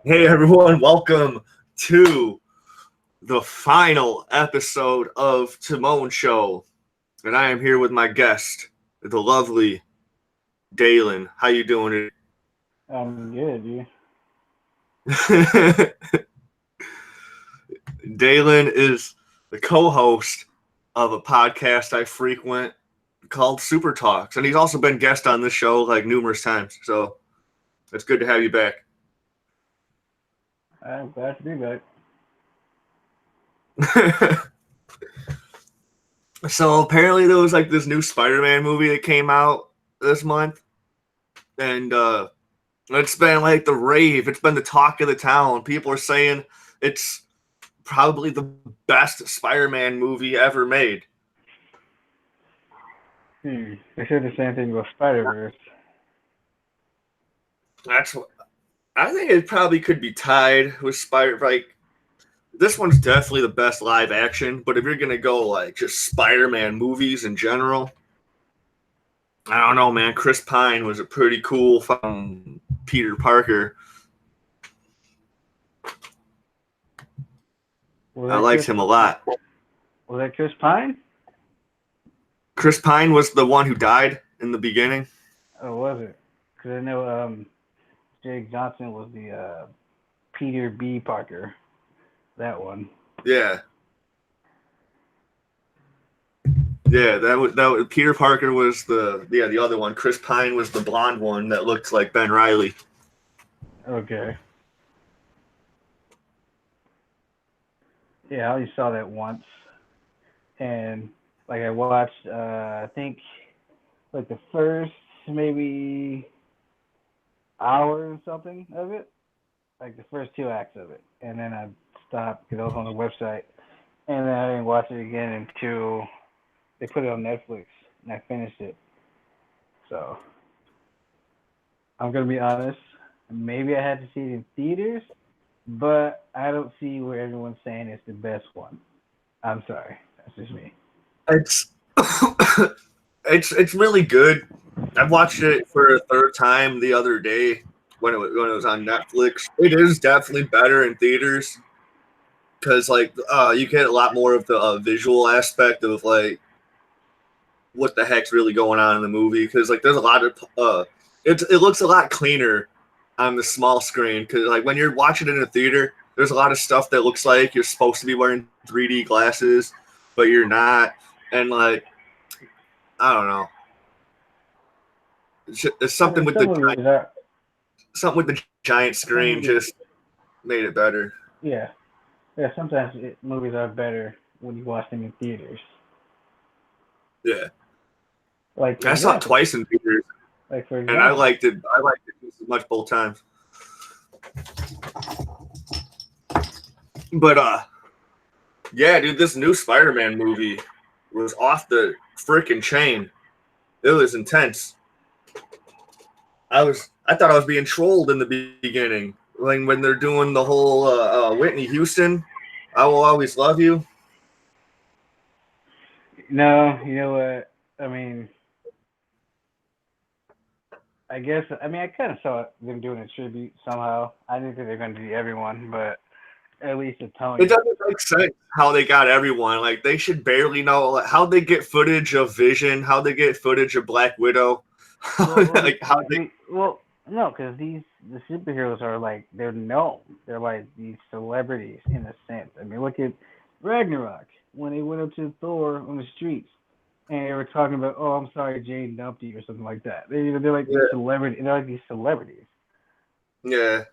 Hey everyone, welcome to the final episode of Timone Show. And I am here with my guest, the lovely Dalen. How you doing I'm good, you. today? Dalen is the co-host of a podcast I frequent called Super Talks. And he's also been guest on this show like numerous times. So it's good to have you back. I'm glad to be back. So apparently there was like this new Spider-Man movie that came out this month. And it's been like the rave. It's been the talk of the town. People are saying it's probably the best Spider-Man movie ever made. They said the same thing about Spider Verse. That's what I think. It probably could be tied with Spider. Like this one's definitely the best live action. But if you're gonna go like just Spider-Man movies in general, I don't know, man. Chris Pine was a pretty cool Peter Parker. Was I that liked Chris? him a lot. Was that Chris Pine? Chris Pine was the one who died in the beginning. Or was it? Because I know Jake Johnson was the Peter B. Parker. That one. Yeah. Yeah, that was Peter Parker was the other one. Chris Pine was the blonde one that looked like Ben Reilly. Okay. Yeah, I only saw that once, and like I watched, I think like the first maybe hour or something of it, like the first two acts of it, and then I stopped because I was on the website, and then I didn't watch it again until they put it on Netflix, and I finished it. So I'm gonna be honest, maybe I had to see it in theaters, but I don't see where everyone's saying it's the best one. I'm sorry, that's just me. It's it's really good. I watched it for a third time the other day when it was on Netflix. It is definitely better in theaters because like you get a lot more of the visual aspect of like what the heck's really going on in the movie because like there's a lot of it looks a lot cleaner on the small screen because like when you're watching it in a theater there's a lot of stuff that looks like you're supposed to be wearing 3D glasses but you're not, and like I don't know, it's something with Some movies are, the giant some screen movies, just made it better. yeah, yeah. Sometimes movies are better when you watch them in theaters. Yeah, Like for I saw it example, twice in theaters like for and I example, liked it. I liked it just as much both times. But yeah, dude, this new Spider-Man movie was off the freaking chain. It was intense. I thought I was being trolled in the beginning when they're doing the whole Whitney Houston, "I will always love you." no, you know what? I mean, I guess I mean I kind of saw them doing a tribute somehow. I didn't think they're going to do everyone, but at least to It Tony. doesn't make sense how they got everyone. Like they should barely know like, how they get footage of Vision, how they get footage of Black Widow, like how they. Well, no, because these the superheroes are like they're known. They're like these celebrities in a sense. I mean, look at Ragnarok when they went up to Thor on the streets and they were talking about, oh, I'm sorry, Jane dumped you or something like that. They're like these Yeah, celebrities. They're like these celebrities. yeah,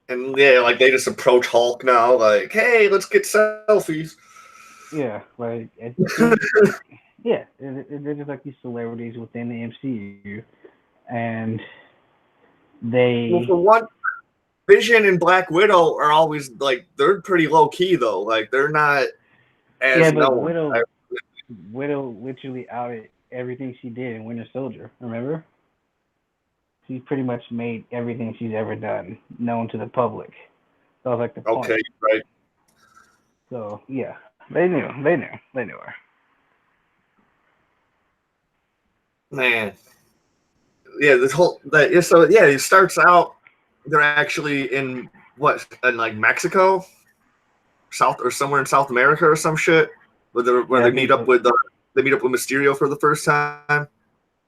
and yeah, like they just approach Hulk now, like, hey, let's get selfies. Yeah, like they're just like yeah, they're just like these celebrities within the MCU, and Well, they for one, Vision and Black Widow are always like they're pretty low key though. Like they're not yeah, as but known. Widow literally outed everything she did in Winter Soldier. Remember, she pretty much made everything she's ever done known to the public. That was like the point. Okay, right, So yeah, they knew her. man. Yeah, this whole that yeah, so yeah, it starts out they're actually in what in like Mexico, South or somewhere in South America or some shit, where Yeah, they meet up with Mysterio for the first time.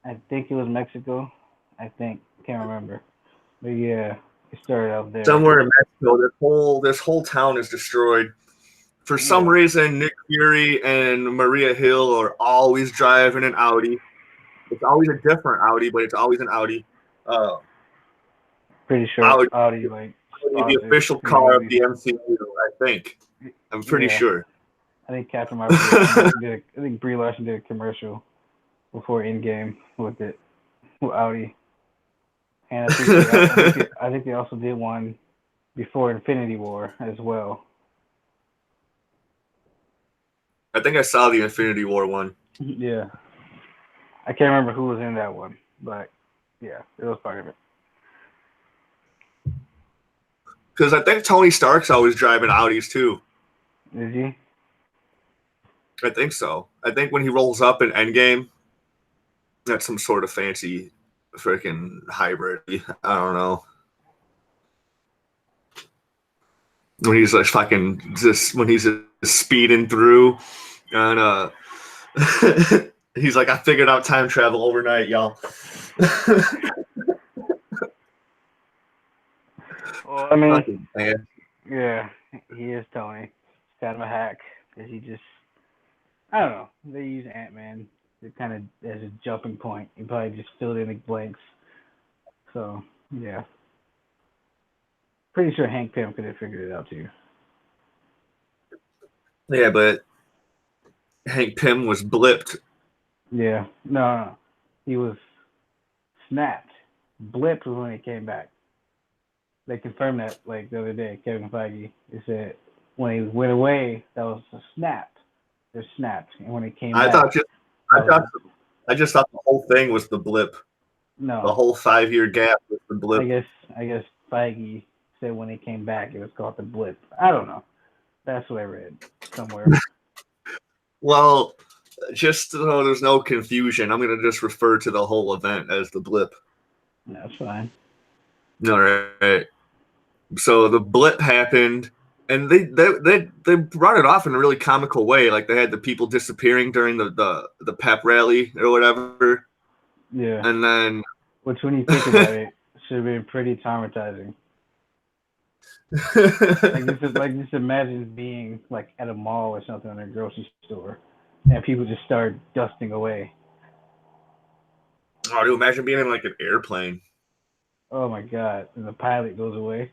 I think it was Mexico. I think can't remember, but yeah, it started out there. Somewhere in Mexico, this whole town is destroyed. For some Yeah, reason, Nick Fury and Maria Hill are always driving an Audi. It's always a different Audi, but it's always an Audi. Uh, pretty sure Audi, Audi like the sponsors official the car of movies. the MCU, I think. I'm pretty Yeah, sure. I think Captain Marvel did a I think Brie Larson did a commercial before Endgame with it with Audi, and I think they also did one before Infinity War as well. I think I saw the Infinity War one. Yeah, I can't remember who was in that one, but yeah, it was part of it. Because I think Tony Stark's always driving Audis too. Is he? I think so. I think when he rolls up in Endgame, that's some sort of fancy freaking hybrid. I don't know. When he's like fucking just when he's just speeding through and he's like, I figured out time travel overnight, y'all. Well, I mean, Fucking man. yeah, he is Tony. He's kind of a hack because he just I don't know. They use Ant Man to kind of as a jumping point. He probably just filled in the blanks. So yeah, pretty sure Hank Pym could have figured it out too. Yeah, but Hank Pym was blipped. Yeah, no, he was snapped. Blip was when he came back. They confirmed that like the other day. Kevin Feige he said when he went away that was a snap. They're snapped, and when he came I back thought just I that was thought I just thought the whole thing was the blip. The no. whole 5 year gap was the I blip. guess I guess Feige said when he came back it was called the blip. I don't know. That's what I read somewhere. Well, just so there's no confusion, I'm gonna just refer to the whole event as the blip. That's fine. All right. So the blip happened, and they brought it off in a really comical way. Like they had the people disappearing during the pep rally or whatever, Yeah. and then Which, when you think about it, should have been pretty traumatizing. Like just imagine being like at a mall or something in a grocery store, and people just start dusting away. oh, dude, imagine being in like an airplane. Oh my god! And the pilot goes away.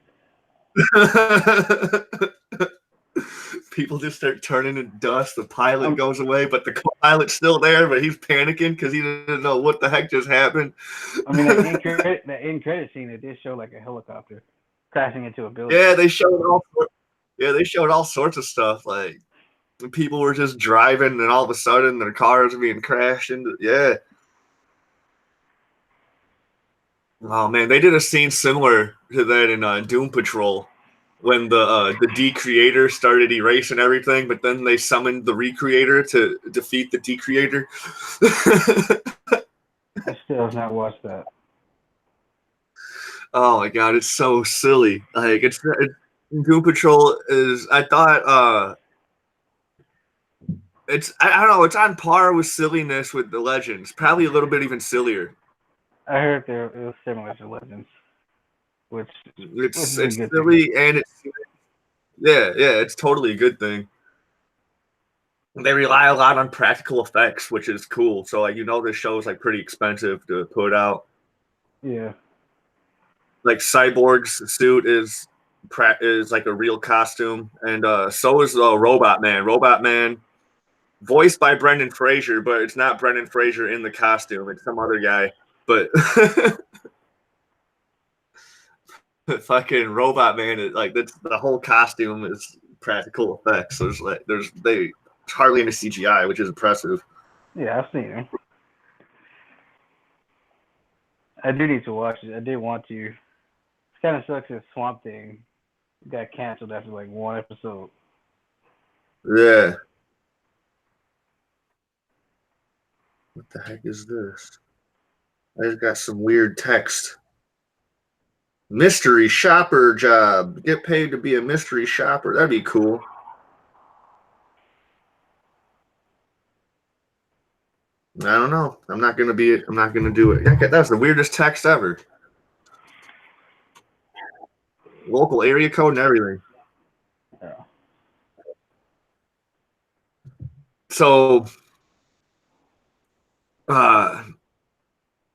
People just start turning to dust. The pilot Um, goes away, but the pilot's still there, but he's panicking because he doesn't know what the heck just happened. I mean that end credit scene, it did show like a helicopter crashing into a building. Yeah, they showed all. Yeah, they showed all sorts of stuff. Like people were just driving, and all of a sudden their cars were being crashed into. Yeah. Oh man, they did a scene similar to that in Doom Patrol when the Decreator started erasing everything, but then they summoned the Recreator to defeat the Decreator. I still have not watched that. Oh my god, it's so silly. Like Doom Patrol is. I thought I don't know. It's on par with silliness with the Legends. Probably a little bit even sillier. I heard there it was similar to Legends, which which It's is a it's good thing. silly and it's yeah. It's totally a good thing. They rely a lot on practical effects, which is cool. So like this show is like pretty expensive to put out. Yeah. Like Cyborg's suit is like a real costume, and so is Robot Man. Robot Man, voiced by Brendan Fraser, but it's not Brendan Fraser in the costume. It's some other guy. But fucking Robot Man is like that's the whole costume is practical effects. So there's hardly any CGI, which is impressive. Yeah, I've seen him. I do need to watch it. I did want to. It kind of sucks that Swamp Thing got canceled after like one episode. Yeah. What the heck is this? I just got some weird text. Mystery shopper job. Get paid to be a mystery shopper. That'd be cool. I don't know. I'm not gonna do it. That's the weirdest text ever. Local area code and everything. Yeah. So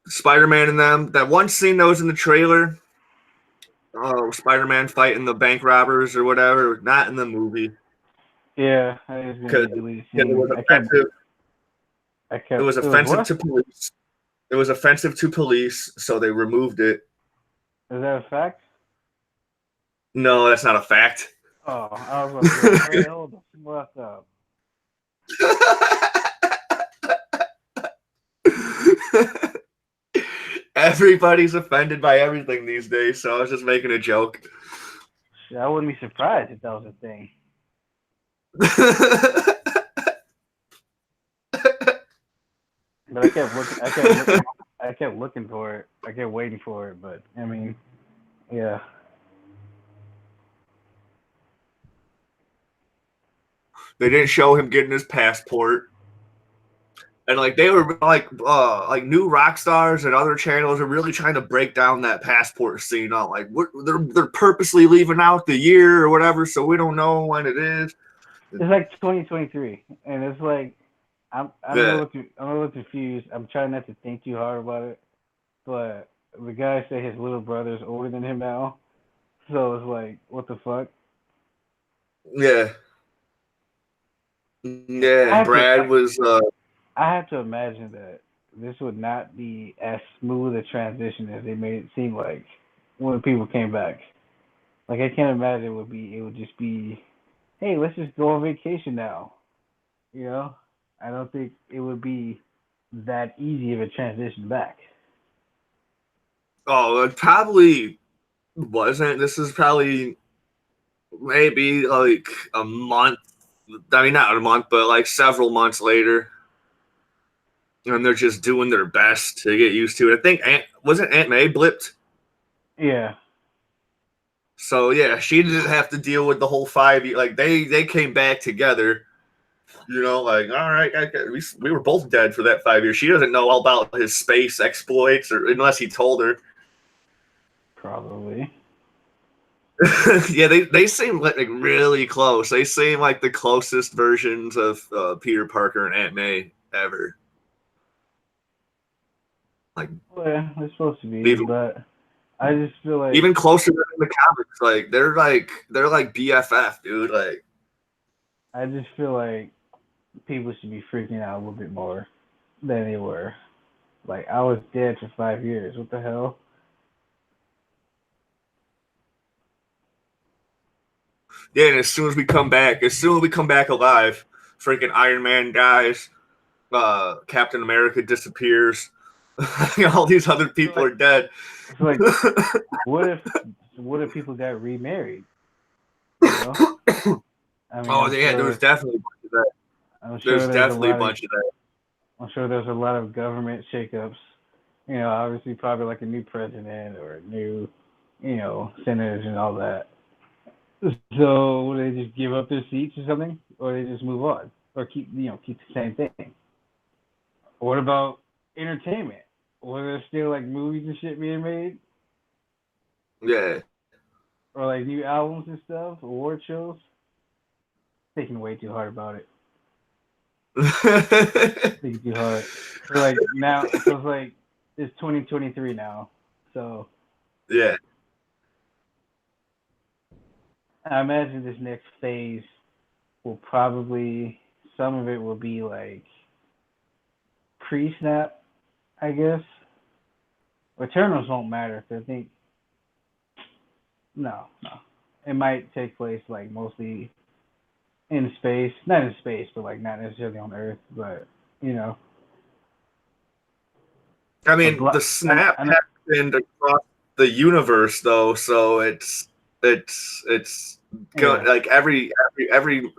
Spider-Man and them, that one scene that was in the trailer, Spider-Man fighting the bank robbers or whatever, not in the movie. Yeah, I was gonna Because be deleted it was scene. offensive. It was It was offensive what? to police. It was offensive to police, so they removed it. Is that a fact? No, that's not a fact. Oh, I was about to be like, hey, hold the fuck up. Everybody's offended by everything these days, so I was just making a joke. Shit, I wouldn't be surprised if that was a thing. But I kept looking for it. I kept waiting for it. But I mean, yeah. They didn't show him getting his passport. And like they were like new rock stars and other channels are really trying to break down that passport scene. Like they're purposely leaving out the year or whatever, so we don't know when it is. It's like 2023, and it's like I'm a Yeah, little confused. I'm trying not to think too hard about it, but the guy said his little brother's older than him now, so it's like, what the fuck? yeah, I yeah. have to Brad was I have to imagine that this would not be as smooth a transition as they made it seem like when people came back. Like I can't imagine it would just be, hey, let's just go on vacation now. You know? I don't think it would be that easy of a transition back. it probably wasn't. This is probably maybe like a month. I mean, not a month, but like several months later. And they're just doing their best to get used to it. I think wasn't Aunt May blipped, Yeah. so yeah, she didn't have to deal with the whole 5 year. Like they came back together, like all right, we were both dead for that 5 years. She doesn't know all about his space exploits, or unless he told her. Probably. Yeah, they seem like really close. They seem like the closest versions of Peter Parker and Aunt May ever. Like Well, yeah, they're supposed to be, even but I just feel like even closer than in the comics. Like they're like BFF, dude. Like I just feel like people should be freaking out a little bit more than they were. Like I was dead for 5 years. What the hell? yeah, and as soon as we come back alive, freaking Iron Man dies, Captain America disappears, all these other So people like, are dead. so like, what if people got remarried? You know, I mean, Oh yeah, there was definitely a bunch of that. I'm There's sure there's a definitely a lot of, bunch of that. I'm sure there's a lot of government shakeups. You know, obviously probably like a new president or new, senators and all that. So will they just give up their seats or something, or they just move on, or keep the same thing? What about entertainment? Were there still like movies and shit being made, Yeah. or like new albums and stuff, award shows? Thinking way too hard about it. Thinking too hard. So like now, so it's like it's 2023 now. So Yeah. I imagine this next phase will probably some of it will be like pre-snap, I guess. Eternals won't matter because I think no, it might take place like mostly in space, not in space, but like not necessarily on Earth, but you know, I a mean, the block. snap I know, happened across the universe, though, so it's yeah, like every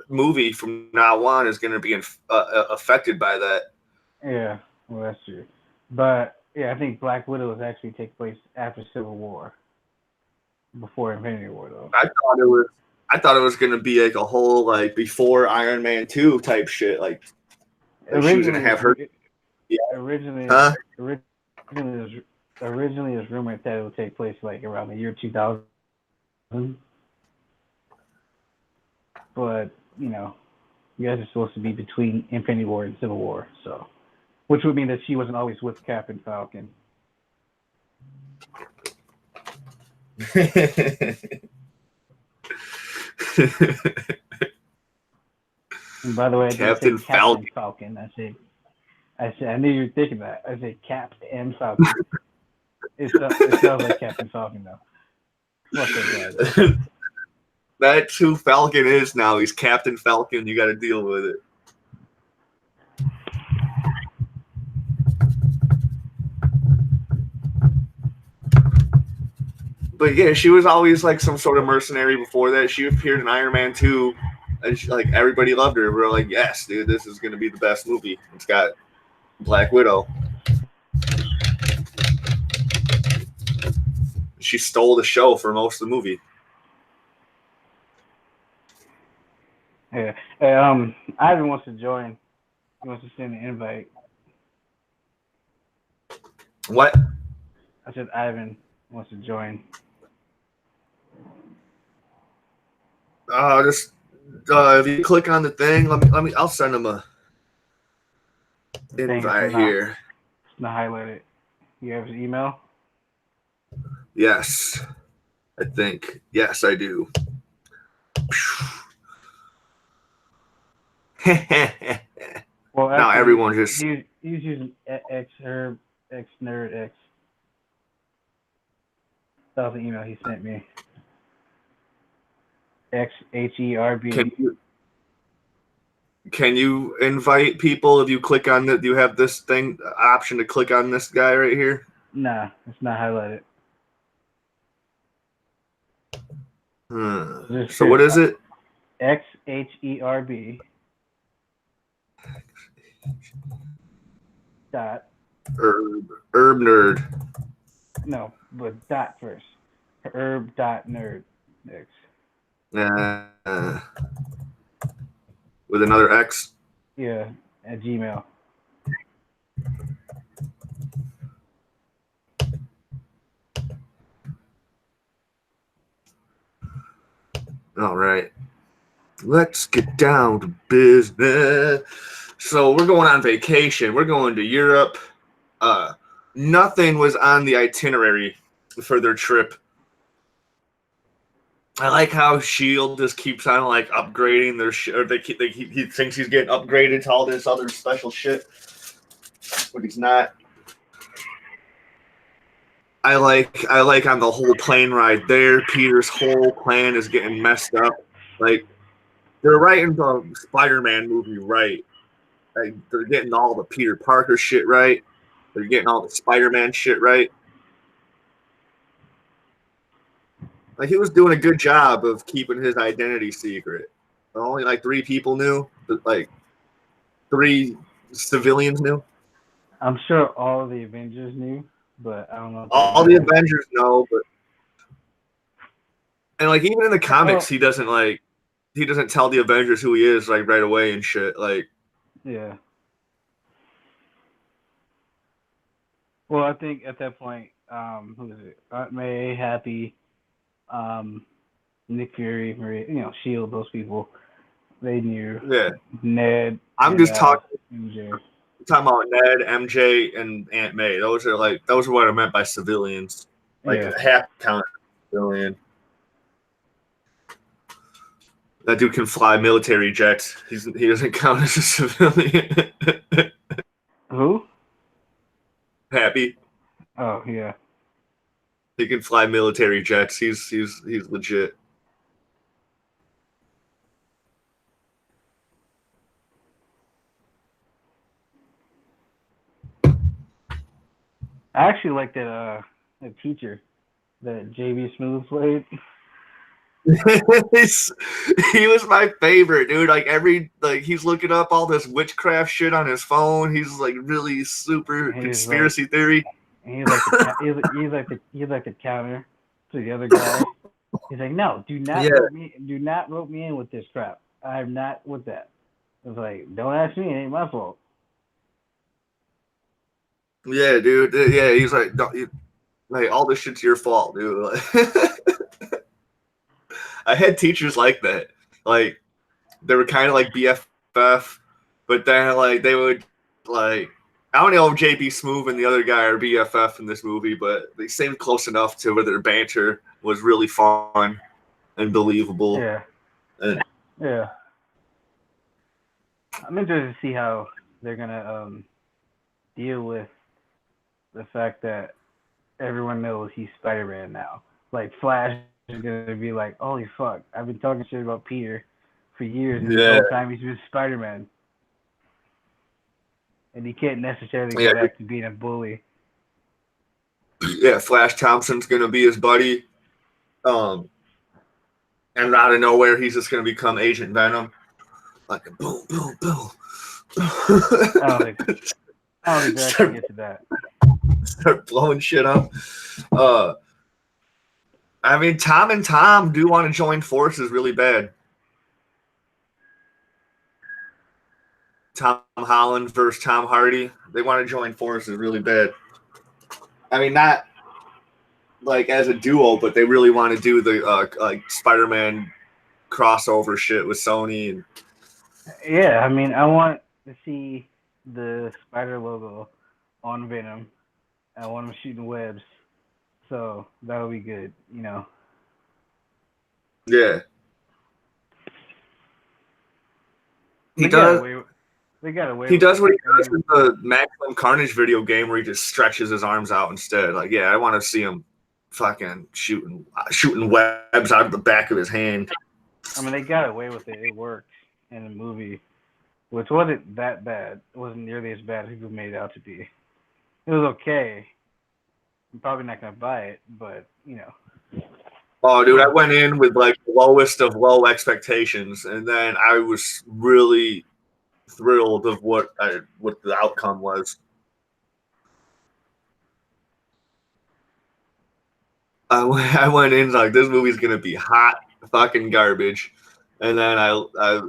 movie from now on is going to be affected by that. yeah. Well, that's true. But yeah, I think Black Widows actually take place after Civil War. before Infinity War though. I thought it was gonna be like a whole like before Iron Man 2 type shit. Like she was gonna Originally, have her. Yeah. originally, Huh? originally, it was rumored that it would take place like around the year 2000, but you know, you guys are supposed to be between Infinity War and Civil War, so which would mean that she wasn't always with Captain Falcon. And by the way, I didn't say Captain Captain Falcon. Falcon. I knew you were thinking that. I said Captain Falcon. It sounds like Captain Falcon though. Fuck that guy though. That's who Falcon is now. He's Captain Falcon. You got to deal with it. But yeah, she was always like some sort of mercenary before that. She appeared in Iron Man 2, and like everybody loved her. We were like, yes, dude, this is gonna be the best movie. It's got Black Widow. She stole the show for most of the movie. Yeah. Ivan wants to join. He wants to send an invite. What? I said Ivan wants to join. Just if you click on the thing, I'll send him a invite here. It's not highlighted. You have his email? Yes, I think. Yes, I do. Well, now actually, everyone just. He's using X Nerd X. That was the email he sent me. XHERB. Can you invite people if you click on that? Do you have this thing option to click on this guy right here? Nah, it's not highlighted. So what is it? XHERB. Dot. Herb nerd. No, but dot first. Herb dot nerd. X. With another X. Yeah, at Gmail. All right. Let's get down to business. So we're going on vacation. We're going to Europe. Nothing was on the itinerary for their trip. I like how Shield just keeps on like upgrading their shit. Or he thinks he's getting upgraded to all this other special shit, but he's not. I like on the whole plane ride there. Peter's whole plan is getting messed up. Like they're writing the Spider-Man movie right. Like, they're getting all the Peter Parker shit right. They're getting all the Spider-Man shit right. Like he was doing a good job of keeping his identity secret. Only like 3 people knew. Like 3 civilians knew. I'm sure all the Avengers knew, but I don't know. All the Avengers know, but and like even in the comics, he doesn't tell the Avengers who he is like right away and shit. Like yeah. Well, I think at that point, who is it? Aunt May, Happy, Nick Fury, Maria, Shield, those people, they knew. Yeah. Ned. I'm just talking. MJ. Talking about Ned, MJ, and Aunt May. Those are what I meant by civilians. Like a half count civilian. That dude can fly military jets. He doesn't count as a civilian. Who? Happy. Oh yeah. He can fly military jets. He's legit. I actually like that teacher that JB Smooth played. He was my favorite, dude. Like he's looking up all this witchcraft shit on his phone. He's like really super conspiracy theory. And he's like the counter to the other guy. He's like, no, do not rope me in with this crap. I'm not with that. I was like, don't ask me, it ain't my fault. Yeah, dude. Yeah, he's like, like all this shit's your fault, dude. Like, I had teachers like that. Like they were kind of like BFF, but then like they would like I don't know if JB Smoove and the other guy are BFF in this movie, but they seemed close enough to where their banter was really fun and believable. Yeah, And yeah. I'm interested to see how they're gonna deal with the fact that everyone knows he's Spider-Man now. Like Flash is gonna be like, holy fuck, I've been talking shit about Peter for years, and this yeah, whole time he's been Spider-Man, and he can't necessarily yeah, go back to being a bully. yeah. Flash Thompson's gonna be his buddy. Um, and out of nowhere, he's just gonna become Agent Venom. Like a boom, boom, boom. I don't think I don't think they actually start, get to that. start blowing shit up. Uh, I mean, Tom and Tom do want to join forces really bad. Tom Holland versus Tom Hardy. They want to join forces really bad. I mean, not like as a duo, but they really want to do the like Spider-Man crossover shit with Sony. And Yeah, I mean, I want to see the spider logo on Venom. I want him shooting webs, so that'll be good. You know. yeah, he They got does. away. They got away He with does it. what he I does mean, in the Maximum Carnage video game, where he just stretches his arms out instead. Like, yeah, I want to see him fucking shooting webs out of the back of his hand. they got away with it. It worked in the movie, which wasn't that bad. It wasn't nearly as bad as people made it out to be. It was okay. I'm probably not gonna buy it, but you know. Oh, dude, I went in with like the lowest of low expectations, and then I was really thrilled of what the outcome was. I went in like this movie's gonna be hot fucking garbage, and then I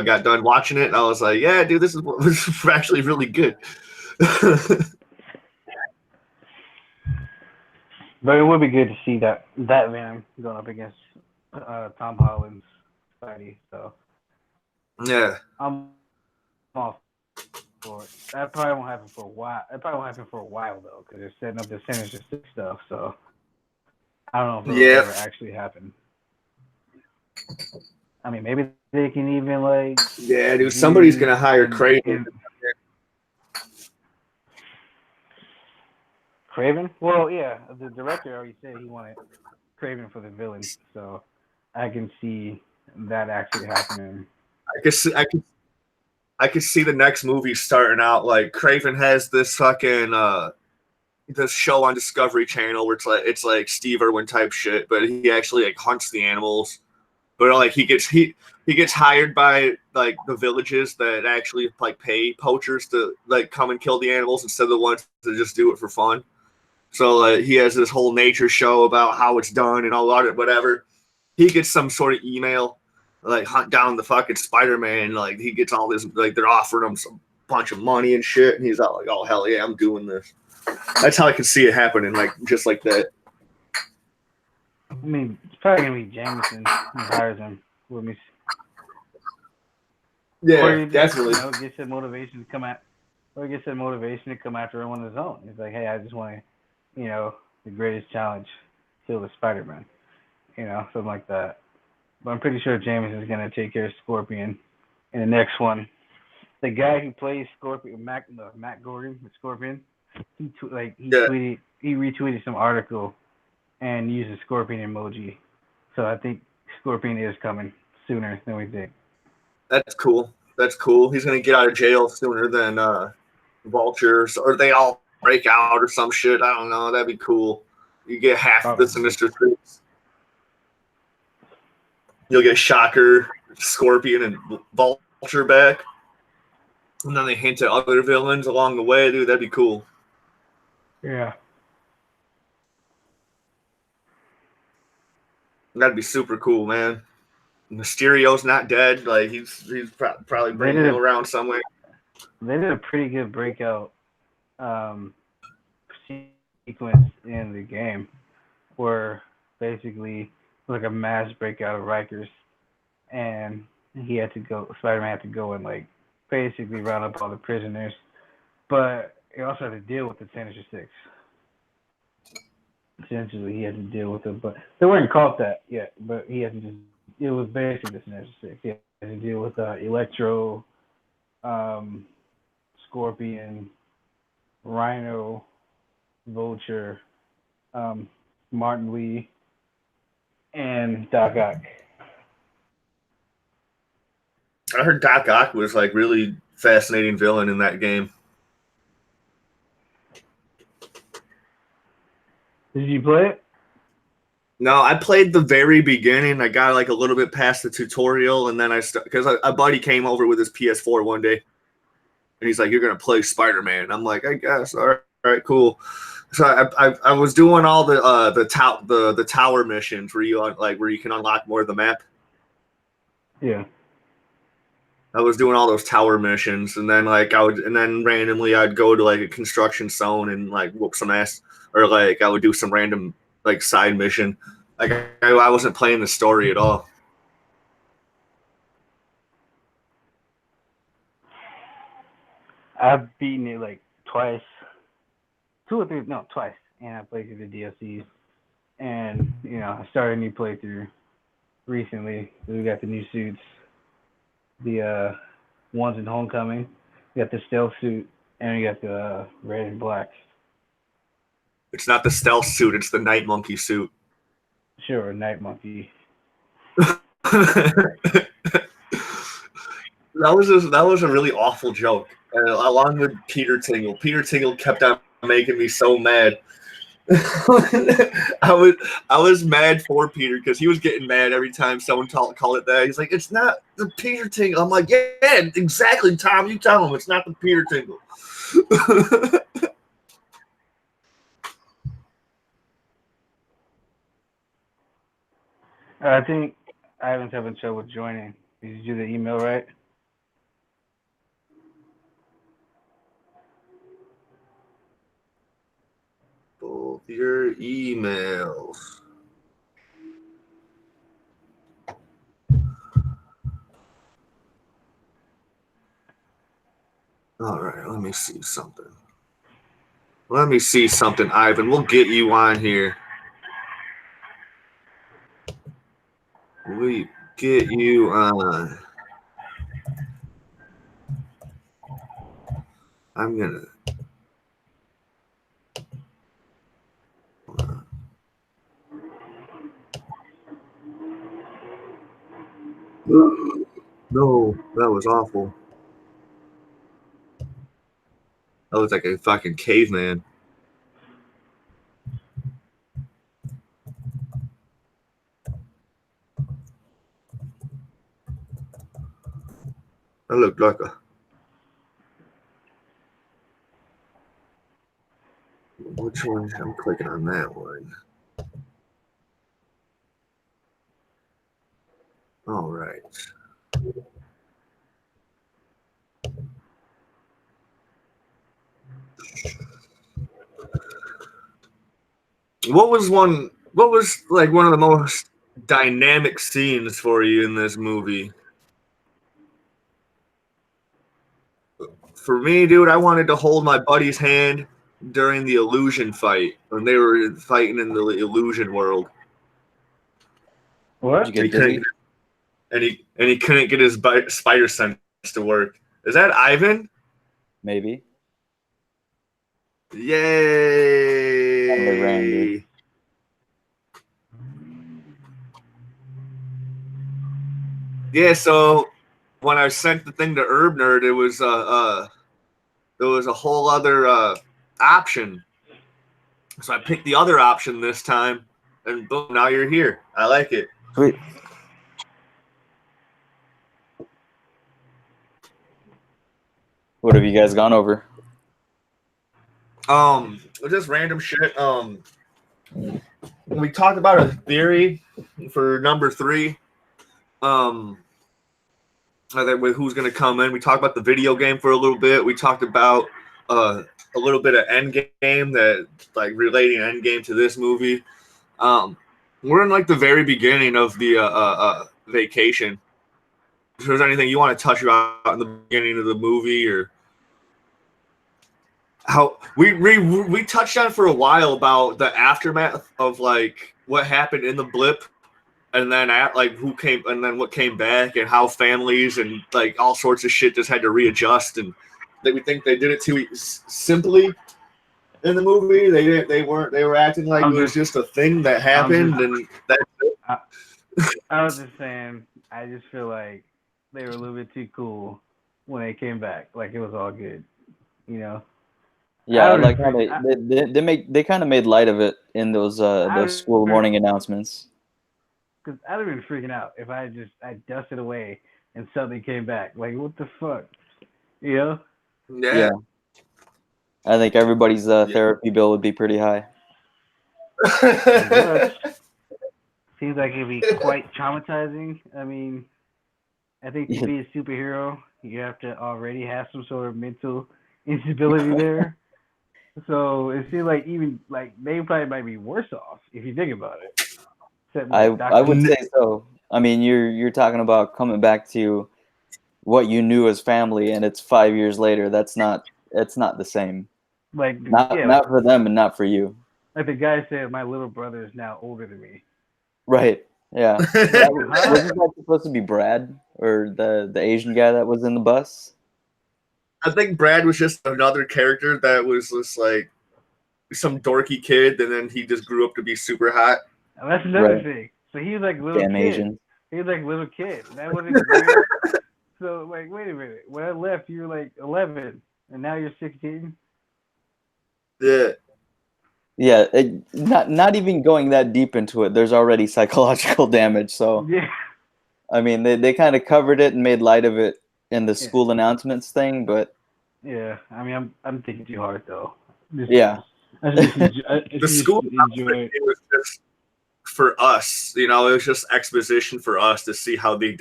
got done watching it, and I was like, yeah, dude, this is actually really good. But it would be good to see that Venom going up against Tom Holland's Spidey. So Yeah, I'm all for it. That probably won't happen for a while. It probably won't happen for a while though, because they're setting up the Sinister Six stuff. So I don't know if it'll yeah, ever actually happen. I mean, maybe they can even like yeah, dude. Somebody's do gonna hire Craven. Craven. Well, yeah, the director already said he wanted Craven for the villain, so I can see that actually happening. I could see the next movie starting out like Craven has this fucking this show on Discovery Channel where it's like Steve Irwin type shit, but he actually like hunts the animals. But like he gets hired by like the villages that actually like pay poachers to like come and kill the animals instead of the ones that just do it for fun. So like he has this whole nature show about how it's done and all that whatever. He gets some sort of email like hunt down the fucking Spider-Man. Like he gets all this like they're offering him some bunch of money and shit, and he's all like, "Oh hell yeah, I'm doing this." That's how I can see it happening, like just like that. I mean, it's probably gonna be Jameson who hires him. With me, or Yeah, he just definitely. gets that motivation to come at, or he gets that motivation to come after one of his own. He's like, hey, I just want to, the greatest challenge, kill the Spider-Man, something like that. But I'm pretty sure Jameson is gonna take care of Scorpion in the next one. The guy who plays Scorpion, Matt Gordon, the Scorpion, Yeah, he retweeted some article and used a Scorpion emoji. So I think Scorpion is coming sooner than we think. that's cool. That's cool. He's gonna get out of jail sooner than Vultures, or they all break out or some shit. I don't know. That'd be cool. You get half of the Probably. Sinister Six. You'll get Shocker, Scorpion, and Vulture back, and then they hint at other villains along the way. Dude, that'd be cool. Yeah. That'd be super cool, man. Mysterio's not dead. Like he's probably They bringing did him a around somewhere. they did a pretty good breakout um, sequence in the game where basically like a mass breakout of Rikers, and he had to go. Spider-Man had to go and like basically round up all the prisoners, but he also had to deal with the Sinister Six. Essentially, he had to deal with them, but they weren't called that yet. But he had to just. It was basically the Sinister Six. He had to deal with Electro, um, Scorpion, Rhino, Vulture, um, Martin Lee, and Doc Ock. I heard Doc Ock was like really fascinating villain in that game. Did you play it? No, I played the very beginning. I got like a little bit past the tutorial, and then because a buddy came over with his PS4 one day, and he's like, "You're gonna play Spider-Man." I'm like, "I guess, all right, cool." So I was doing all the tower missions where you can unlock more of the map. Yeah. I was doing all those tower missions, and then randomly I'd go to like a construction zone and like whoop some ass, or like I would do some random like side mission. Like I wasn't playing the story at all. I've beaten it like twice, two or three, no, twice, and I played through the DLCs. And I started a new playthrough recently. We got the new suits, the ones in Homecoming. We got the stealth suit, and we got the red and black. It's not the stealth suit; it's the night monkey suit. Sure, Night Monkey. that that was a really awful joke. Along with Peter Tingle, Peter Tingle kept on making me so mad. I was mad for Peter because he was getting mad every time someone called it that. He's like, "It's not the Peter Tingle." I'm like, "Yeah, exactly, Tom. You tell him it's not the Peter Tingle." I think Ivan's having trouble joining. Did you do the email right? Both your emails. All right, let me see something. Let me see something, Ivan. We'll get you on here. We get you on. I'm gonna. No, that was awful. That looks like a fucking caveman. That looked like a. Which one? I'm clicking on that one. All right. What was one? What was like one of the most dynamic scenes for you in this movie? For me, dude, I wanted to hold my buddy's hand during the illusion fight when they were fighting in the illusion world. What? Did you get dizzy? He couldn't get his spider sense to work. Is that Ivan? Maybe. Yay! Yeah, so when I sent the thing to Herb Nerd, there was a whole other option. So I picked the other option this time, and boom, now you're here. I like it. Sweet. What have you guys gone over? Just random shit. we talked about a theory for number 3. I think with who's going to come in. We talked about the video game for a little bit. We talked about a little bit of Endgame, that like relating Endgame to this movie. We're in like the very beginning of the vacation. If there's anything you want to touch about in the beginning of the movie, or how we touched on for a while about the aftermath of like what happened in the blip, and then like who came, and then what came back, and how families and like all sorts of shit just had to readjust, and we think they did it too simply in the movie. They didn't. They weren't. They were acting like it was just a thing that happened, and that's it. I was just saying. I just feel like they were a little bit too cool when they came back. Like it was all good, you know. Yeah, I like how they kind of made light of it in those school morning announcements. Because I'd have been freaking out if I dusted away and suddenly came back. Like, what the fuck? You know? Yeah. I think everybody's therapy bill would be pretty high. Seems like it'd be quite traumatizing. I mean, I think to be a superhero, you have to already have some sort of mental instability there. So it seems like even like they probably might be worse off if you think about it. I would say so. I mean, you're talking about coming back to what you knew as family, and it's 5 years later. It's not the same. Like not for them and not for you. Like the guy said, my little brother is now older than me. Right. Yeah. Wasn't that supposed to be Brad, or the Asian guy that was in the bus? I think Brad was just another character that was just like some dorky kid, and then he just grew up to be super hot. And that's another thing. So he was like little Damn kid. Asian. He was like little kid. That wasn't weird. So like, wait a minute. When I left, you were like 11, and now you're 16. Yeah. Yeah. Not even going that deep into it. There's already psychological damage. So yeah. I mean, they kind of covered it and made light of it in the school announcements thing, but yeah. I mean, I'm thinking too hard though. The school announcement was just for us, you know. It was just exposition for us to see how they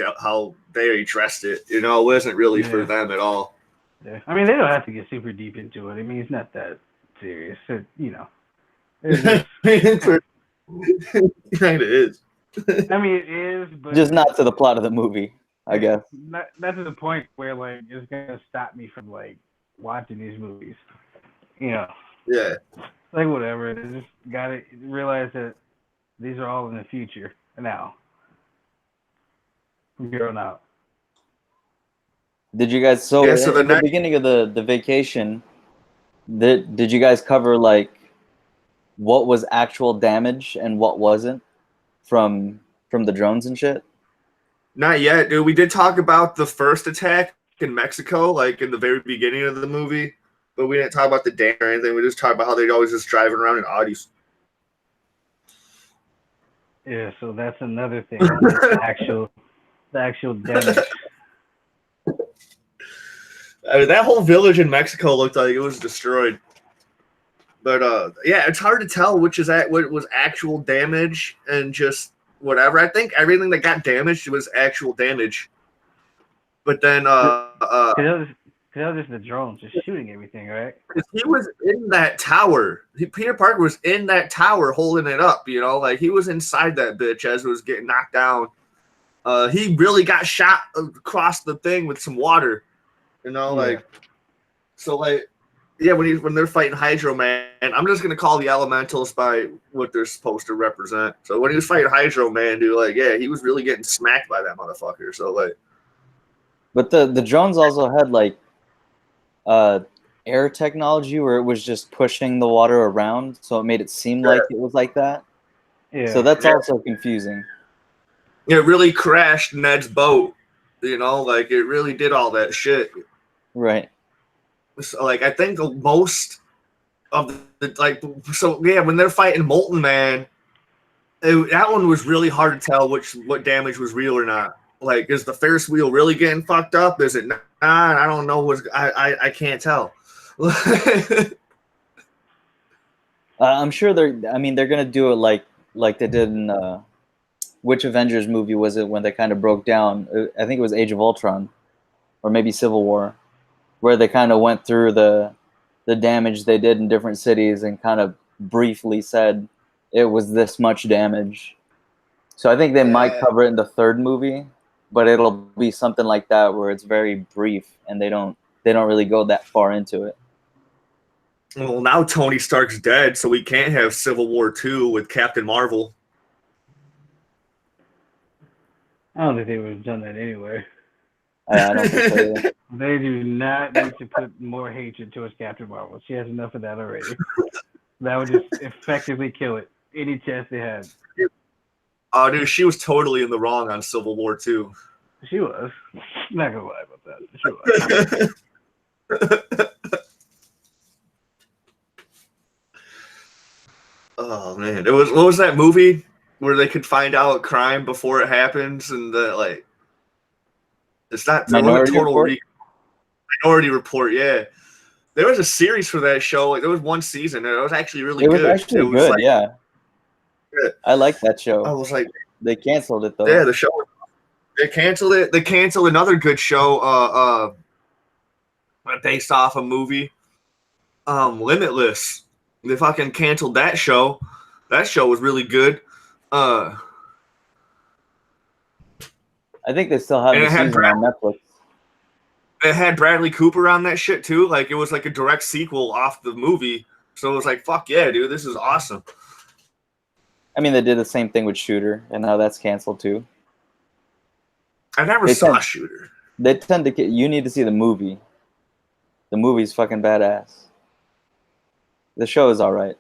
addressed it. You know, it wasn't really for them at all. Yeah. I mean, they don't have to get super deep into it. I mean, it's not that serious. You know. It kind of is. I mean, it is, but just not to the plot of the movie, I guess. Not to the point where like it's gonna stop me from like watching these movies. You know. Yeah. Like whatever. They just gotta realize that these are all in the future now. From here on out. Did you guys in the beginning of the vacation, did you guys cover like what was actual damage and what wasn't from the drones and shit? Not yet, dude. We did talk about the first attack in Mexico, like in the very beginning of the movie, but we didn't talk about the dam or anything. We just talked about how they'd always just driving around in Audis. Yeah, so that's another thing. the actual damage. I mean, that whole village in Mexico looked like it was destroyed. But yeah, it's hard to tell which is what was actual damage and just whatever. I think everything that got damaged was actual damage. But then Because that was just the drones just shooting everything, right? Because he was in that tower. Peter Parker was in that tower holding it up, you know? Like, he was inside that bitch as it was getting knocked down. He really got shot across the thing with some water, you know? Like, so, like, yeah, when they're fighting Hydro Man, I'm just going to call the elementals by what they're supposed to represent. So, when he was fighting Hydro Man, dude, like, yeah, he was really getting smacked by that motherfucker. So, like. But the drones also had, like, air technology where it was just pushing the water around, so it made it seem like it was like that. Yeah. So that's also confusing. It really crashed Ned's boat, you know, like it really did all that shit. Right. So, like, I think most of the when they're fighting Molten Man, that one was really hard to tell what damage was real or not. Like, is the Ferris wheel really getting fucked up? Is it not? I don't know. I can't tell. I'm sure they're gonna do it like they did in which Avengers movie was it when they kind of broke down? I think it was Age of Ultron, or maybe Civil War, where they kind of went through the damage they did in different cities and kind of briefly said it was this much damage. So I think they might cover it in the third movie, but it'll be something like that where it's very brief and they don't really go that far into it. Well, now Tony Stark's dead, so we can't have Civil War 2 with Captain Marvel. I don't think they would have done that anyway. I don't think so either. They do not need to put more hatred towards Captain Marvel. She has enough of that already. That would just effectively kill it. Any chance they had. Oh, dude, she was totally in the wrong on Civil War 2. She was. I'm not gonna lie about that. She was. Oh man, what was that movie where they could find out crime before it happens and it's not Minority Report? Minority Report, yeah. There was a series for that show. There was one season and it was actually really good. It was actually good, yeah. I like that show. I was like, they canceled it though. Yeah, the show. They canceled it. They canceled another good show based off a movie. Limitless. They fucking canceled that show. That show was really good. I think they still have the season on Netflix. It had Bradley Cooper on that shit too. Like it was like a direct sequel off the movie. So it was like, fuck yeah, dude, this is awesome. I mean, they did the same thing with Shooter, and now that's canceled too. I never saw Shooter. They tend to you need to see the movie. The movie's fucking badass. The show is all right.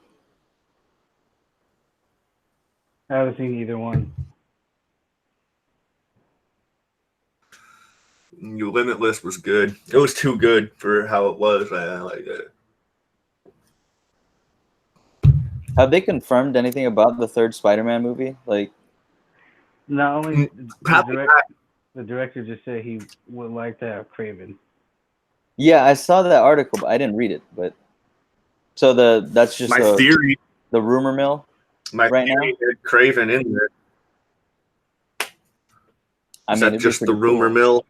I haven't seen either one. Limitless was good. It was too good for how it was. I like it. Have they confirmed anything about the third Spider-Man movie? Like, not only the director just said he would like to have Craven. Yeah, I saw that article, but I didn't read it. But so that's just my theory. The rumor mill. My right theory had Craven in there. I mean, just the rumor mill?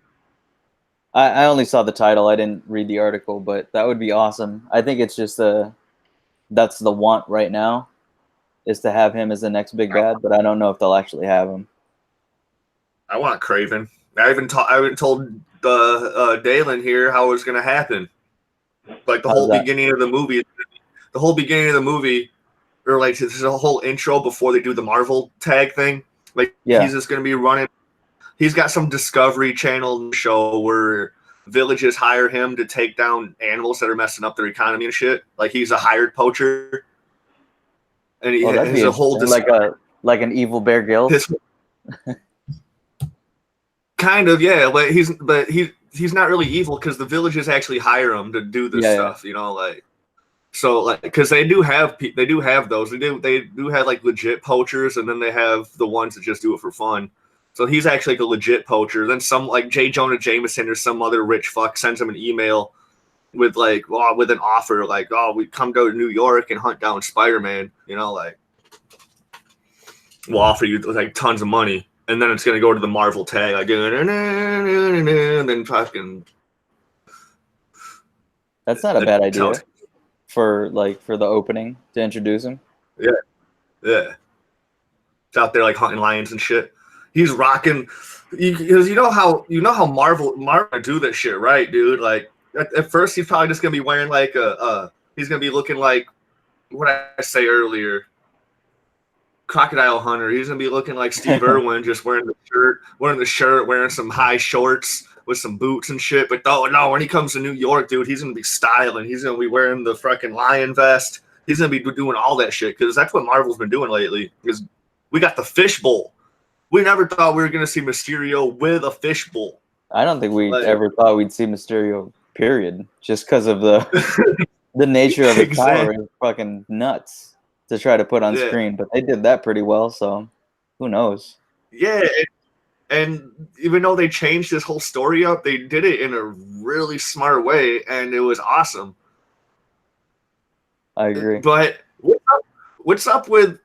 I only saw the title. I didn't read the article, but that would be awesome. I think it's just that's the want right now, is to have him as the next big bad. But I don't know if they'll actually have him. I want Craven. I haven't told Dalen here how it's gonna happen. Like the whole beginning of the movie. The whole beginning of the movie, or like this is a whole intro before they do the Marvel tag thing. Like he's just gonna be running. He's got some Discovery Channel show where villages hire him to take down animals that are messing up their economy and shit. Like he's a hired poacher, and he has a whole like an evil Bear Grylls. Kind of, yeah. But he's not really evil because the villages actually hire him to do this stuff. You know, like. So, like, because they do have those. They do have like legit poachers, and then they have the ones that just do it for fun. So he's actually like a legit poacher. Then some like J. Jonah Jameson or some other rich fuck sends him an email with with an offer like, oh, we come go to New York and hunt down Spider-Man. You know, like we'll offer you like tons of money, and then it's gonna go to the Marvel tag like, and then fucking. That's not a bad idea. For the opening to introduce him. Yeah. It's out there like hunting lions and shit. He's rocking because you know how Marvel do that shit, right, dude? Like at first he's probably just gonna be wearing like he's gonna be looking like what I say earlier. Crocodile Hunter. He's gonna be looking like Steve Irwin, just wearing the shirt, wearing some high shorts with some boots and shit. But no, when he comes to New York, dude, he's gonna be styling. He's gonna be wearing the fucking lion vest. He's gonna be doing all that shit because that's what Marvel's been doing lately. Because we got the fishbowl. We never thought we were gonna see Mysterio with a fishbowl. I don't think we ever thought we'd see Mysterio. Period. Just because of the nature of his power is fucking nuts to try to put on screen. But they did that pretty well. So who knows? Yeah. And even though they changed this whole story up, they did it in a really smart way, and it was awesome. I agree. But What's up with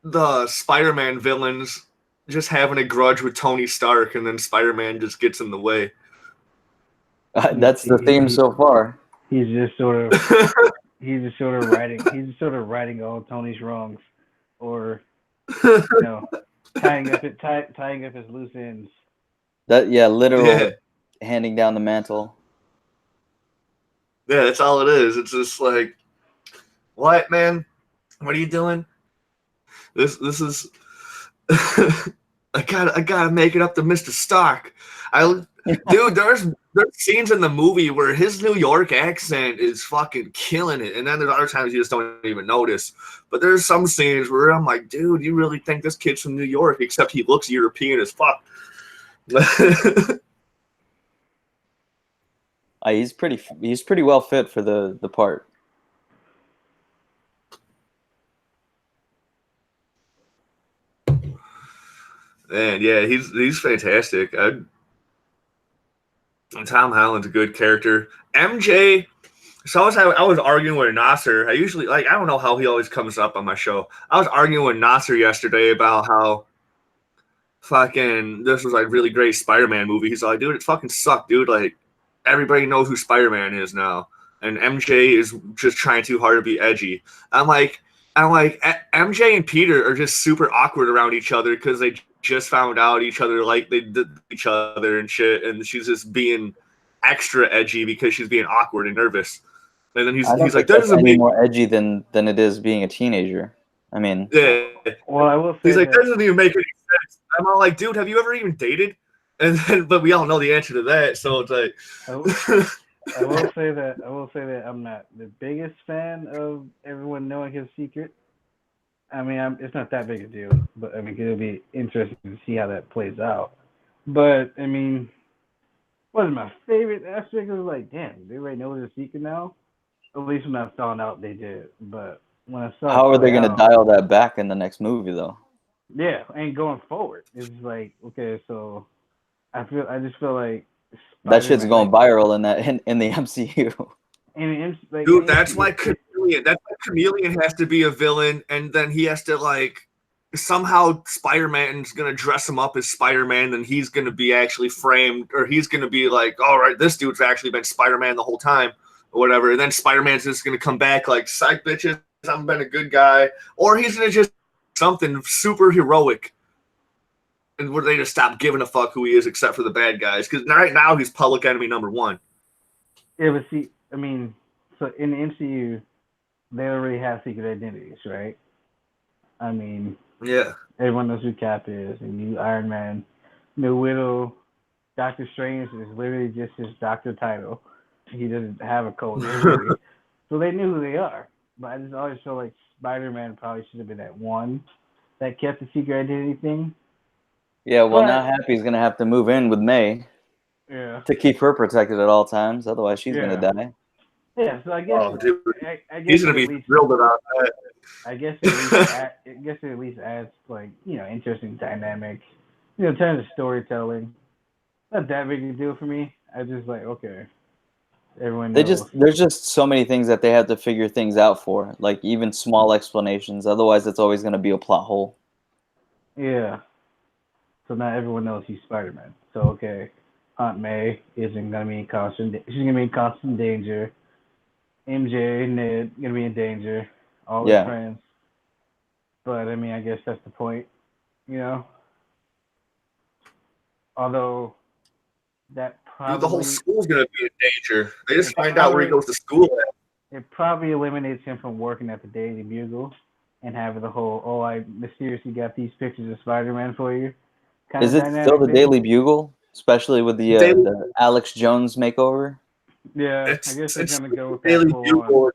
the Spider-Man villains just having a grudge with Tony Stark, and then Spider-Man just gets in the way? That's the theme so far. He's just sort of writing all Tony's wrongs, or tying up his loose ends. Literal handing down the mantle. Yeah, that's all it is. It's just like, what, man? What are you doing? This is I gotta make it up to Mr. Stark. Dude, there's scenes in the movie where his New York accent is fucking killing it, and then there's other times you just don't even notice. But there's some scenes where I'm like, dude, you really think this kid's from New York? Except he looks European as fuck. He's pretty well fit for the part. And yeah, he's fantastic. Tom Holland's a good character. MJ. So I was arguing with Nasser. I don't know how he always comes up on my show. I was arguing with Nasser yesterday about how fucking this was like really great Spider-Man movie. He's like, dude, it fucking sucked, dude. Like everybody knows who Spider-Man is now, and MJ is just trying too hard to be edgy. I'm like, MJ and Peter are just super awkward around each other because they just found out each other, like they did each other and shit, and she's just being extra edgy because she's being awkward and nervous. And then he's like, that doesn't make more edgy than it is being a teenager. I mean, yeah. Well, I will say he's like, that doesn't even make any sense. I'm all like, dude, have you ever even dated? And then, but we all know the answer to that, so it's like. I will say that I'm not the biggest fan of everyone knowing his secret. I mean, it's not that big a deal, but I mean, it'll be interesting to see how that plays out. But I mean, what is my favorite aspect? Was like, damn, they already know his secret now. At least when I found out they did. But when I saw, how are they going to dial that back in the next movie, though? Yeah, and going forward, it's like, okay, so I just feel like that shit's going viral in the MCU. Dude, that's why Chameleon has to be a villain, and then he has to like somehow Spider-Man's gonna dress him up as Spider-Man, and he's gonna be actually framed, or he's gonna be like, all right, this dude's actually been Spider-Man the whole time, or whatever. And then Spider-Man's just gonna come back like, psych bitches, I've been a good guy, or he's gonna just something super heroic, and where they just stop giving a fuck who he is except for the bad guys, because right now he's public enemy number one. Yeah, but see, I mean, so in the MCU, they already have secret identities, right? I mean, yeah, everyone knows who Cap is, and you Iron Man, No Widow, Doctor Strange is literally just his doctor title. He doesn't have a code, really. So they knew who they are. But I just always feel like Spider-Man probably should have been that one that kept the secret identity thing. Yeah, well, now Happy's gonna have to move in with May. Yeah. To keep her protected at all times, otherwise she's gonna die. Yeah, so I guess I guess he's gonna be thrilled about that. I guess it at least adds like, interesting dynamic, in terms of storytelling. Not that big a deal for me. I just like, okay, everyone knows. There's just so many things that they have to figure things out for, like even small explanations. Otherwise, it's always gonna be a plot hole. Yeah. So now everyone knows he's Spider-Man. So okay, Aunt May isn't gonna be in constant. She's gonna be in constant danger. MJ and Ned gonna be in danger. All his friends. But I mean, I guess that's the point, Although that probably the whole school's gonna be in danger. They just find out where he goes to school at. It probably eliminates him from working at the Daily Bugle and having the whole, I mysteriously got these pictures of Spider-Man for you. Is it still the Daily Bugle, especially with the Alex Jones makeover? Yeah, I guess they're gonna go with Daily that Bugle.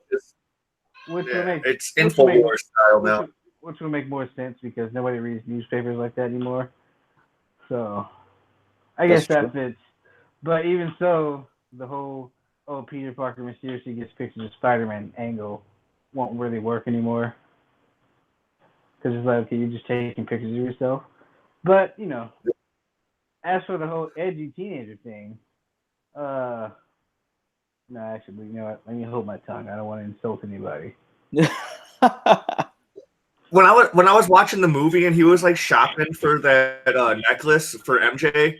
It's InfoWars style now. Which would make more sense because nobody reads newspapers like that anymore. So, I guess that fits. But even so, the whole Peter Parker mysteriously gets pictures of Spider-Man angle won't really work anymore. Because it's like, okay, you're just taking pictures of yourself. But, as for the whole edgy teenager thing, no, actually, you know what? Let me hold my tongue. I don't want to insult anybody. when I was watching the movie and he was like shopping for that necklace for MJ,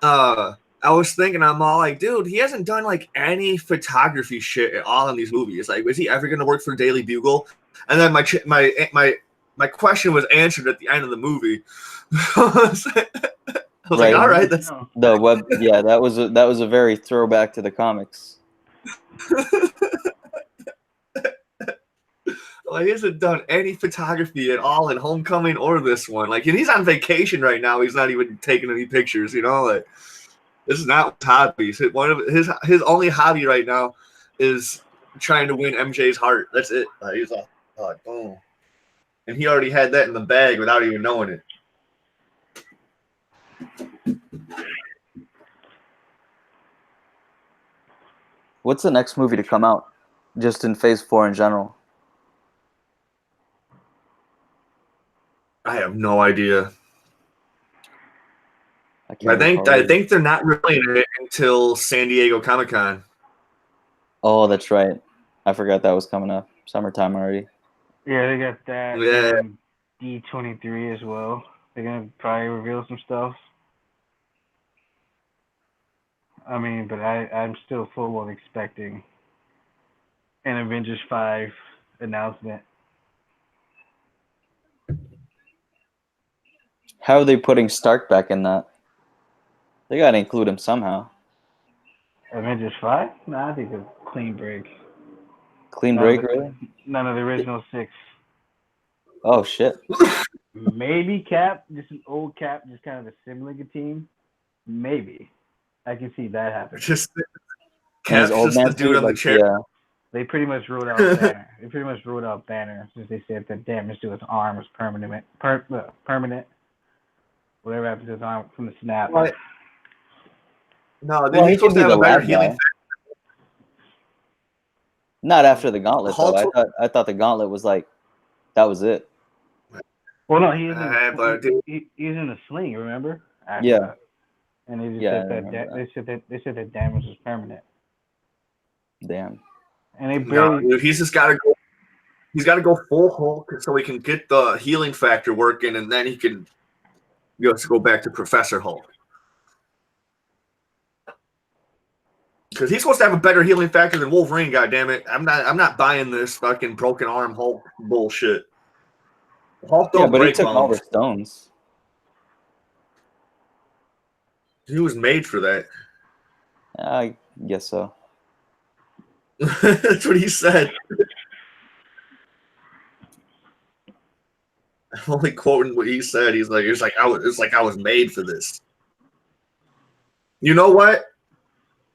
I was thinking, I'm all like, dude, he hasn't done like any photography shit at all in these movies. Like, is he ever gonna work for Daily Bugle? And then my question was answered at the end of the movie. I was like, all right, that's the web. Yeah, that was a very throwback to the comics. like he hasn't done any photography at all in Homecoming or this one. Like, and he's on vacation right now. He's not even taking any pictures. You know, like this is not hobbies. One of his only hobby right now is trying to win MJ's heart. That's it. He's like, boom, and he already had that in the bag without even knowing it. What's the next movie to come out? Just in Phase 4 in general. I have no idea. I think they're not releasing it until San Diego Comic-Con. Oh, that's right. I forgot that was coming up. Summertime already. Yeah, they got that. Yeah. D23 as well. They're gonna probably reveal some stuff. I mean, but I'm still full on expecting an Avengers 5 announcement. How are they putting Stark back in that? They gotta include him somehow. Avengers 5? Nah, I think it's a clean break. Clean break, really? None of the original 6. Oh, shit. Maybe Cap, just an old Cap, just kind of assembling a team. Maybe. I can see that happen. Just Cap's just the dude on the chair. Yeah. They pretty much ruled out Banner. They pretty much ruled out Banner since they said that damage to his arm was permanent. Whatever happened to his arm from the snap. What? No, he's supposed to have a better healing factor. Not after the gauntlet, though. I thought the gauntlet was like, that was it. Well, no, he's in a sling. Remember? After yeah. That. And they just said that they said that damage was permanent. Damn. And they barely. No, dude, he's just got to go. He's got to go full Hulk so he can get the healing factor working, and then he can go back to Professor Hulk. Because he's supposed to have a better healing factor than Wolverine. Goddammit. I'm not buying this fucking broken arm Hulk bullshit. Hulk don't but break he took bones. all the stones. He was made for that. I guess so. That's what he said. I'm only quoting what he said. It's like I was made for this. You know what?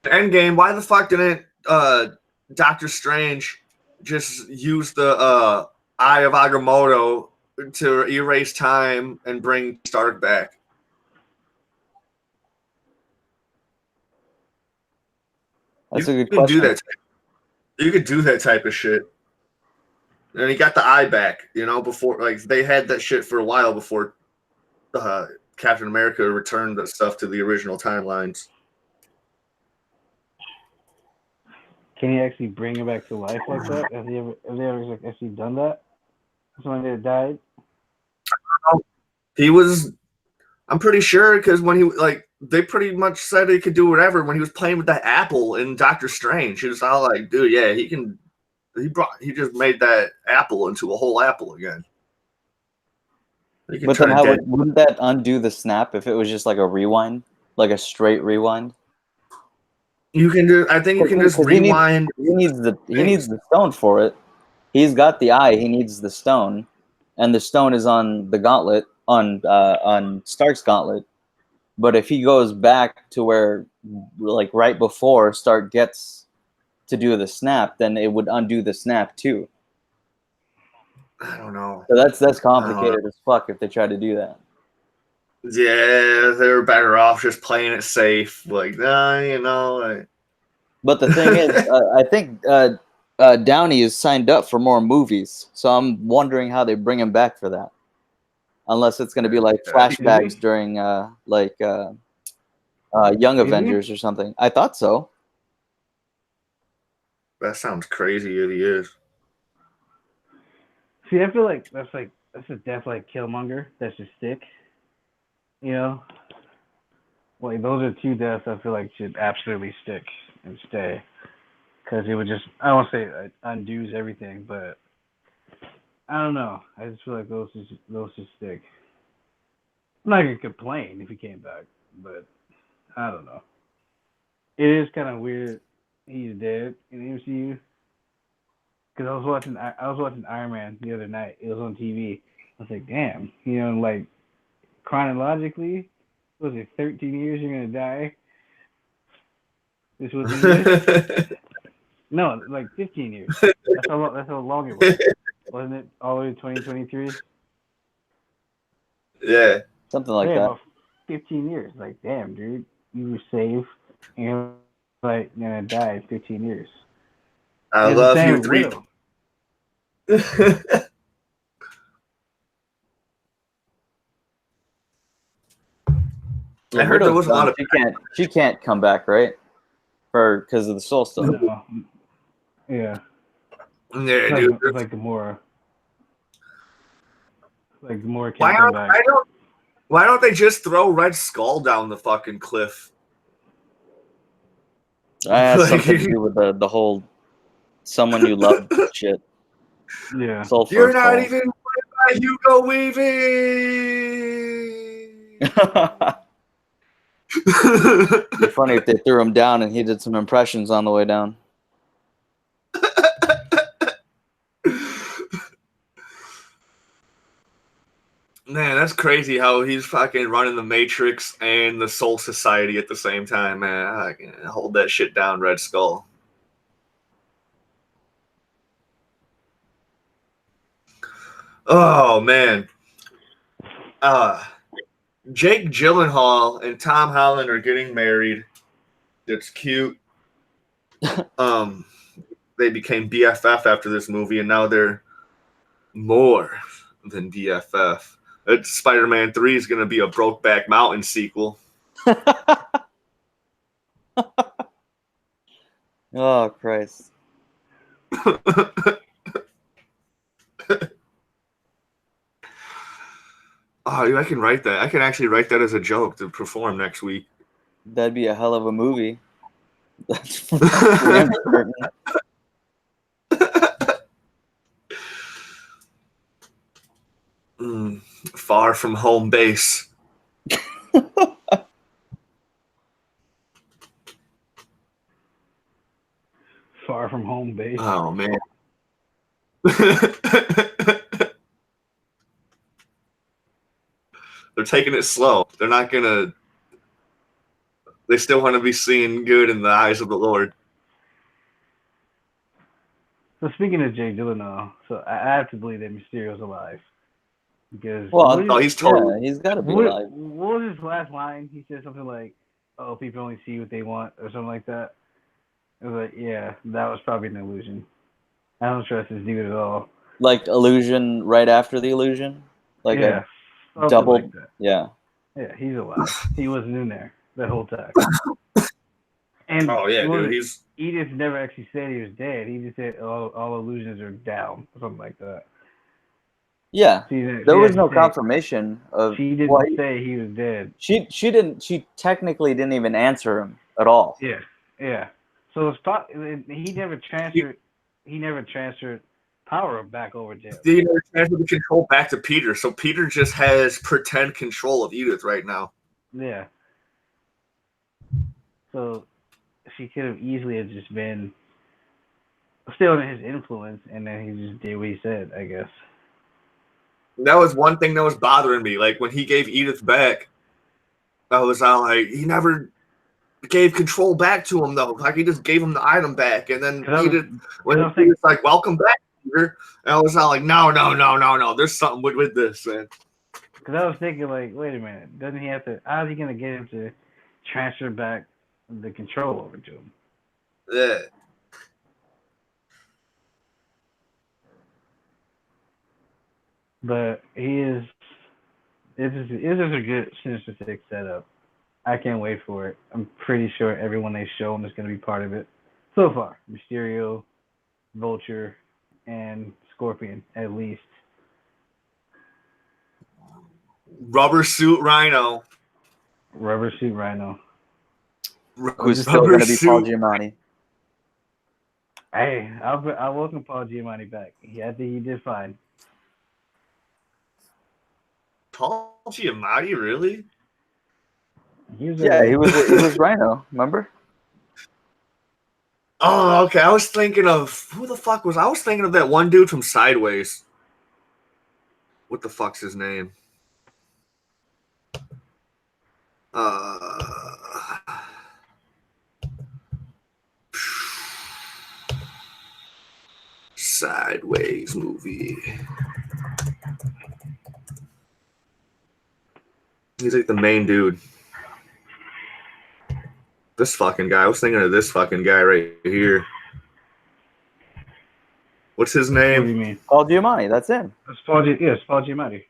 Endgame. Why the fuck didn't Doctor Strange just use the Eye of Agamotto to erase time and bring Stark back? That's a good question. You could do that type of shit. And he got the eye back, before, like, they had that shit for a while before Captain America returned the stuff to the original timelines. Can he actually bring him back to life like that? Have they ever actually done that? Someone that died? I'm pretty sure, because when they pretty much said he could do whatever when he was playing with that apple in Doctor Strange. He was all like, dude, yeah, he can. He just made that apple into a whole apple again. But then wouldn't that undo the snap if it was just like a rewind, like a straight rewind? You can do. I think you can just rewind. He needs the stone for it. He's got the eye. He needs the stone, and the stone is on the gauntlet on Stark's gauntlet. But if he goes back to where, like, right before Stark gets to do the snap, then it would undo the snap too. I don't know. So that's complicated as fuck if they try to do that. Yeah, they were better off just playing it safe. Like, nah. But the thing is, I think Downey is signed up for more movies, so I'm wondering how they bring him back for that. Unless it's going to be like flashbacks during Young Avengers or something. I thought so. That sounds crazy if he is. See, I feel like that's like that's a death like Killmonger. That's just stick. You know, like those are two deaths I feel like should absolutely stick and stay, because it would just I don't want to say it undoes everything, but I don't know. I just feel like those should stick. I'm not gonna complain if he came back, but I don't know. It is kind of weird he's dead in the MCU. Because I was watching Iron Man the other night. It was on TV. I was like, damn, like chronologically, was it 13 years you're gonna die? This was in this. No, like 15 years. That's how long it was, wasn't it? All the way to 2023. Yeah. Something like Yeah, that. about 15 years. Like, damn, dude, you were safe, and you're like gonna die in 15 years. I It's the love same you, with three. Widow. Yeah, I heard there Widow's was a lot done. of. She can't come back, right? For because of the soul stone. No, yeah, Yeah, dude. it's like Gamora. Like Gamora Why can't come back. why don't they just throw Red Skull down the fucking cliff? That has Like, something to do with the whole someone you love shit. Yeah. Soul you're first not fall. even by Hugo Weaving. It'd be funny if they threw him down and he did some impressions on the way down. Man, that's crazy how he's fucking running the Matrix and the Soul Society at the same time, man. I can hold that shit down, Red Skull. Oh, man. Jake Gyllenhaal and Tom Holland are getting married. It's cute. They became BFF after this movie, and now they're more than BFF. Spider-Man 3 is going to be a Brokeback Mountain sequel. Oh, Christ. Oh, I can write that. I can actually write that as a joke to perform next week. That'd be a hell of a movie. That's Far from home base. Far from home base. Oh, man. They're taking it slow. They're not going to. They still want to be seen good in the eyes of the Lord. So speaking of Jake Gyllenhaal, so I have to believe that Mysterio's alive. Because he's totally. Yeah, he's got to be alive. What was his last line? He said something like, "Oh, people only see what they want," or something like that. I was like, yeah, that was probably an illusion. I don't trust this dude at all. Like illusion right after the illusion? Like yeah, a double. Like that. Yeah. Yeah, he's alive. He wasn't in there the whole time. And dude, he's. Edith never actually said he was dead. He just said all illusions are down, or something like that. Yeah, there was no confirmation of. She didn't say he was dead. She didn't. She technically didn't even answer him at all. Yeah. So he never transferred. He never transferred power back over to him. He never transferred the control back to Peter. So Peter just has pretend control of Edith right now. Yeah. So she could have easily have just been still under his influence, and then he just did what he said, I guess. That was one thing that was bothering me. Like when he gave Edith back, I was all like, he never gave control back to him though. Like he just gave him the item back, and then Edith, when he was like, "Welcome back, Peter," and I was all like, "No, there's something with this." Man. Because I was thinking, like, wait a minute, doesn't he have to? How is he gonna get him to transfer back the control over to him? Yeah. But this is a good Sinister Six setup. I can't wait for it. I'm pretty sure everyone they show him is going to be part of it. So far, Mysterio, Vulture, and Scorpion, at least. Rubber Suit Rhino. Rubber Suit Rhino. Who's still going to be Paul Giamatti? Hey, I welcome Paul Giamatti back. I think he did fine. Paul Giamatti, really? He was Rhino. Remember? Oh, okay. I was thinking of who the fuck was I was thinking of that one dude from Sideways. What the fuck's his name? Sideways movie. He's like the main dude. This fucking guy. I was thinking of this fucking guy right here. What's his name? What do you mean? Paul Giamatti. That's him. It's Paul Giamatti.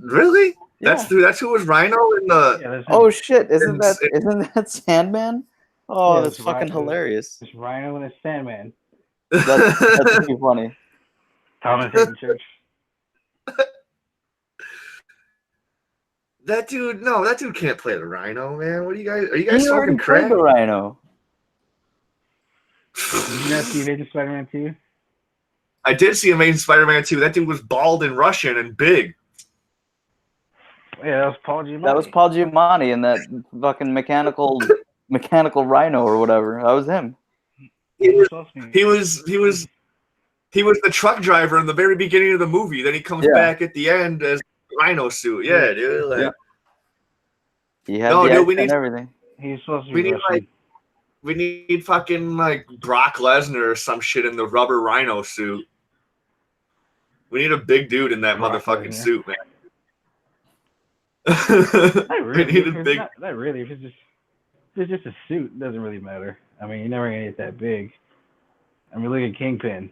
Really? Yeah. That's who was Rhino in the. Yeah, oh shit! Isn't that Sandman? Oh, yeah, that's fucking hilarious. It's Rhino and it's Sandman. That's too funny. Thomas Hayden Church. That dude can't play the Rhino, man. What are you guys smoking crack? Played the Rhino. Did you not see Amazing Spider-Man 2? I did see Amazing Spider-Man 2. That dude was bald and Russian and big. Yeah, that was Paul Giamatti. That was Paul Giamatti and that fucking mechanical Rhino or whatever. That was him. He was the truck driver in the very beginning of the movie. Then he comes back at the end as Rhino suit. Yeah, dude. Like, he had the accent and everything. He's supposed to be Russian. We need fucking like Brock Lesnar or some shit in the rubber Rhino suit. We need a big dude in that motherfucking suit, man. Not really. If it's just a suit, it doesn't really matter. I mean, you're never gonna get that big. I mean, look at Kingpin.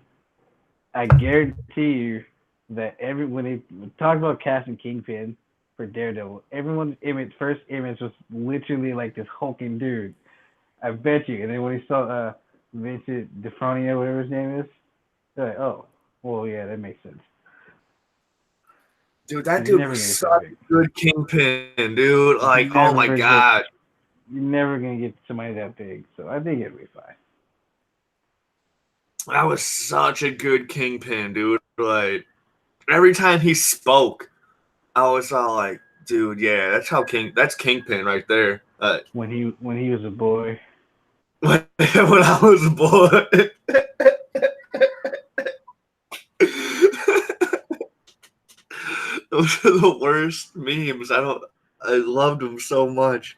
I guarantee you that when they talk about casting Kingpin for Daredevil, everyone's first image was literally like this hulking dude. I bet you. And then when he saw Vincent D'Onofrio, whatever his name is, they're like, oh, well, yeah, that makes sense. Dude, that dude was such a good Kingpin, dude. Like, oh my god. You're never going to get somebody that big, so I think it'll be fine. That was such a good Kingpin, dude. Like, every time he spoke, I was all like, dude, yeah, that's Kingpin right there. When he was a boy. When I was a boy. Those are the worst memes. I loved them so much.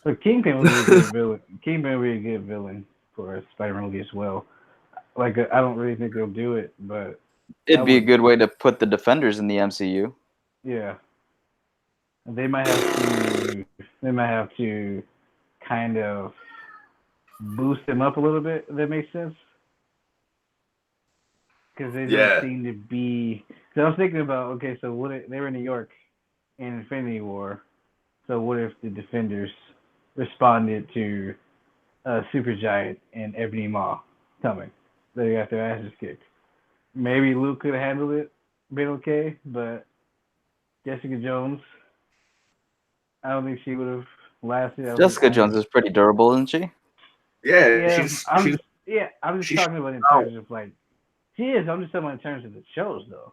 But Kingpin would be a good villain. Kingpin would be a good villain for a Spider-Man movie as well. Like, I don't really think they'll do it, but it'd be a good way to put the Defenders in the MCU. Yeah. They might have to kind of boost them up a little bit, if that makes sense. Because they don't seem to be. Because I was thinking about, okay, so they were in New York in Infinity War. So what if the Defenders responded to Supergiant and Ebony Maw coming? They got their asses kicked. Maybe Luke could have handled it, been okay, but Jessica Jones, I don't think she would have lasted. Jessica Jones is pretty durable, isn't she? Yeah, I'm just talking about in terms of like, she is. I'm just talking about in terms of the shows, though.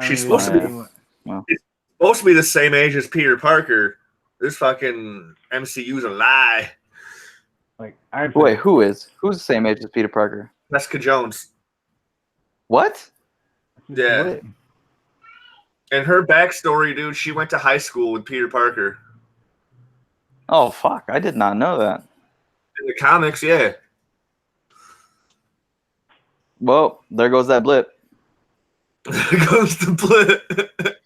She's supposed to be the same age as Peter Parker. This fucking MCU's a lie. Like, wait, who's the same age as Peter Parker? Jessica Jones. What? Yeah. What? And her backstory, dude, she went to high school with Peter Parker. Oh, fuck. I did not know that. In the comics, yeah. Well, there goes that blip. There goes the blip.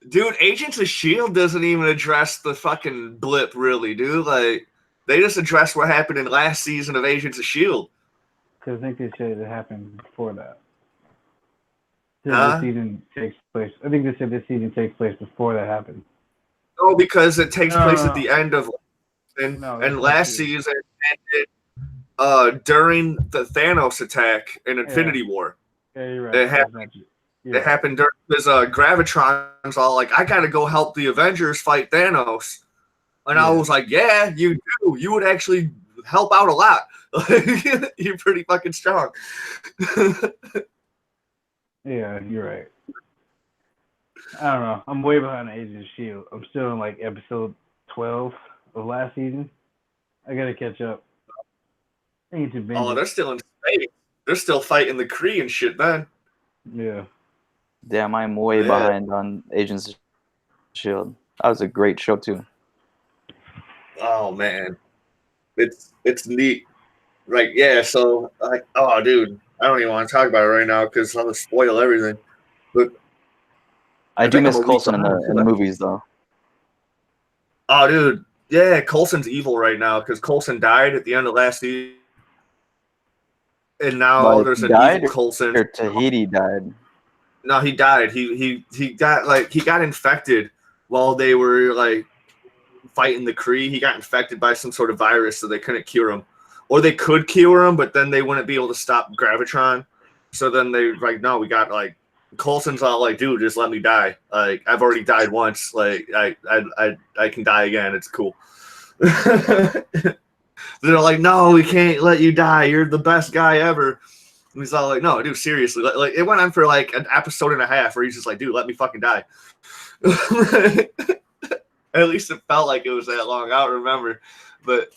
Dude, Agents of S.H.I.E.L.D. doesn't even address the fucking blip, really, dude. Like, they just addressed what happened in last season of Agents of S.H.I.E.L.D. Because I think they said it happened before that. Huh? This season takes place. I think they said this season takes place before that happened. No, because it takes place at the end of and last season ended during the Thanos attack in Infinity War. Yeah, you're right. It happened during because Gravitron's all like, I gotta go help the Avengers fight Thanos. And I was like, yeah, you do. You would actually help out a lot. You're pretty fucking strong. Yeah, you're right. I don't know. I'm way behind Agents of S.H.I.E.L.D. I'm still in like episode 12 of last season. I gotta catch up. I need to binge They're still in space. They're still fighting the Kree and shit, man. Yeah. Damn, I'm way behind on Agents of S.H.I.E.L.D. That was a great show too. Oh man, it's neat. Right? Yeah. So like, oh dude, I don't even want to talk about it right now because I'm gonna spoil everything. But I do miss Coulson in the movies though. Oh dude, yeah, Coulson's evil right now because Coulson died at the end of last season, and now there's an evil Coulson. Or Tahiti died. No, he died. He got infected while they were like fighting the Kree. He got infected by some sort of virus, so they couldn't cure him, or they could cure him, but then they wouldn't be able to stop Gravitron. So then they like, no, we got like Coulson's all like, dude, just let me die. Like I've already died once. Like I can die again. It's cool. They're like, no, we can't let you die. You're the best guy ever. And he's all like, no, dude, seriously. Like it went on for like an episode and a half where he's just like, dude, let me fucking die. At least it felt like it was that long. I don't remember. But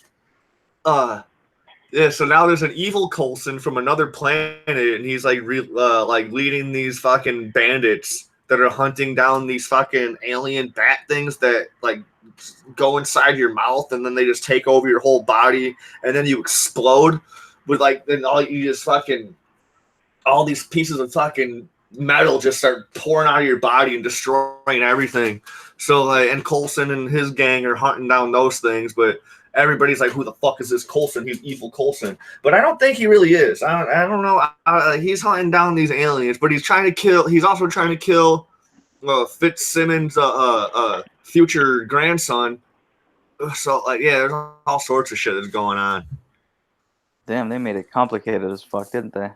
yeah, so now there's an evil Coulson from another planet, and he's like like leading these fucking bandits that are hunting down these fucking alien bat things that like go inside your mouth, and then they just take over your whole body, and then you explode with like, then all you just fucking, all these pieces of fucking metal just start pouring out of your body and destroying everything. So like, and Coulson and his gang are hunting down those things, but everybody's like, who the fuck is this Coulson? He's evil Coulson. But I don't think he really is. I don't know. He's hunting down these aliens, but he's also trying to kill Fitzsimmons' future grandson. So like, yeah, there's all sorts of shit that's going on. Damn, they made it complicated as fuck, didn't they?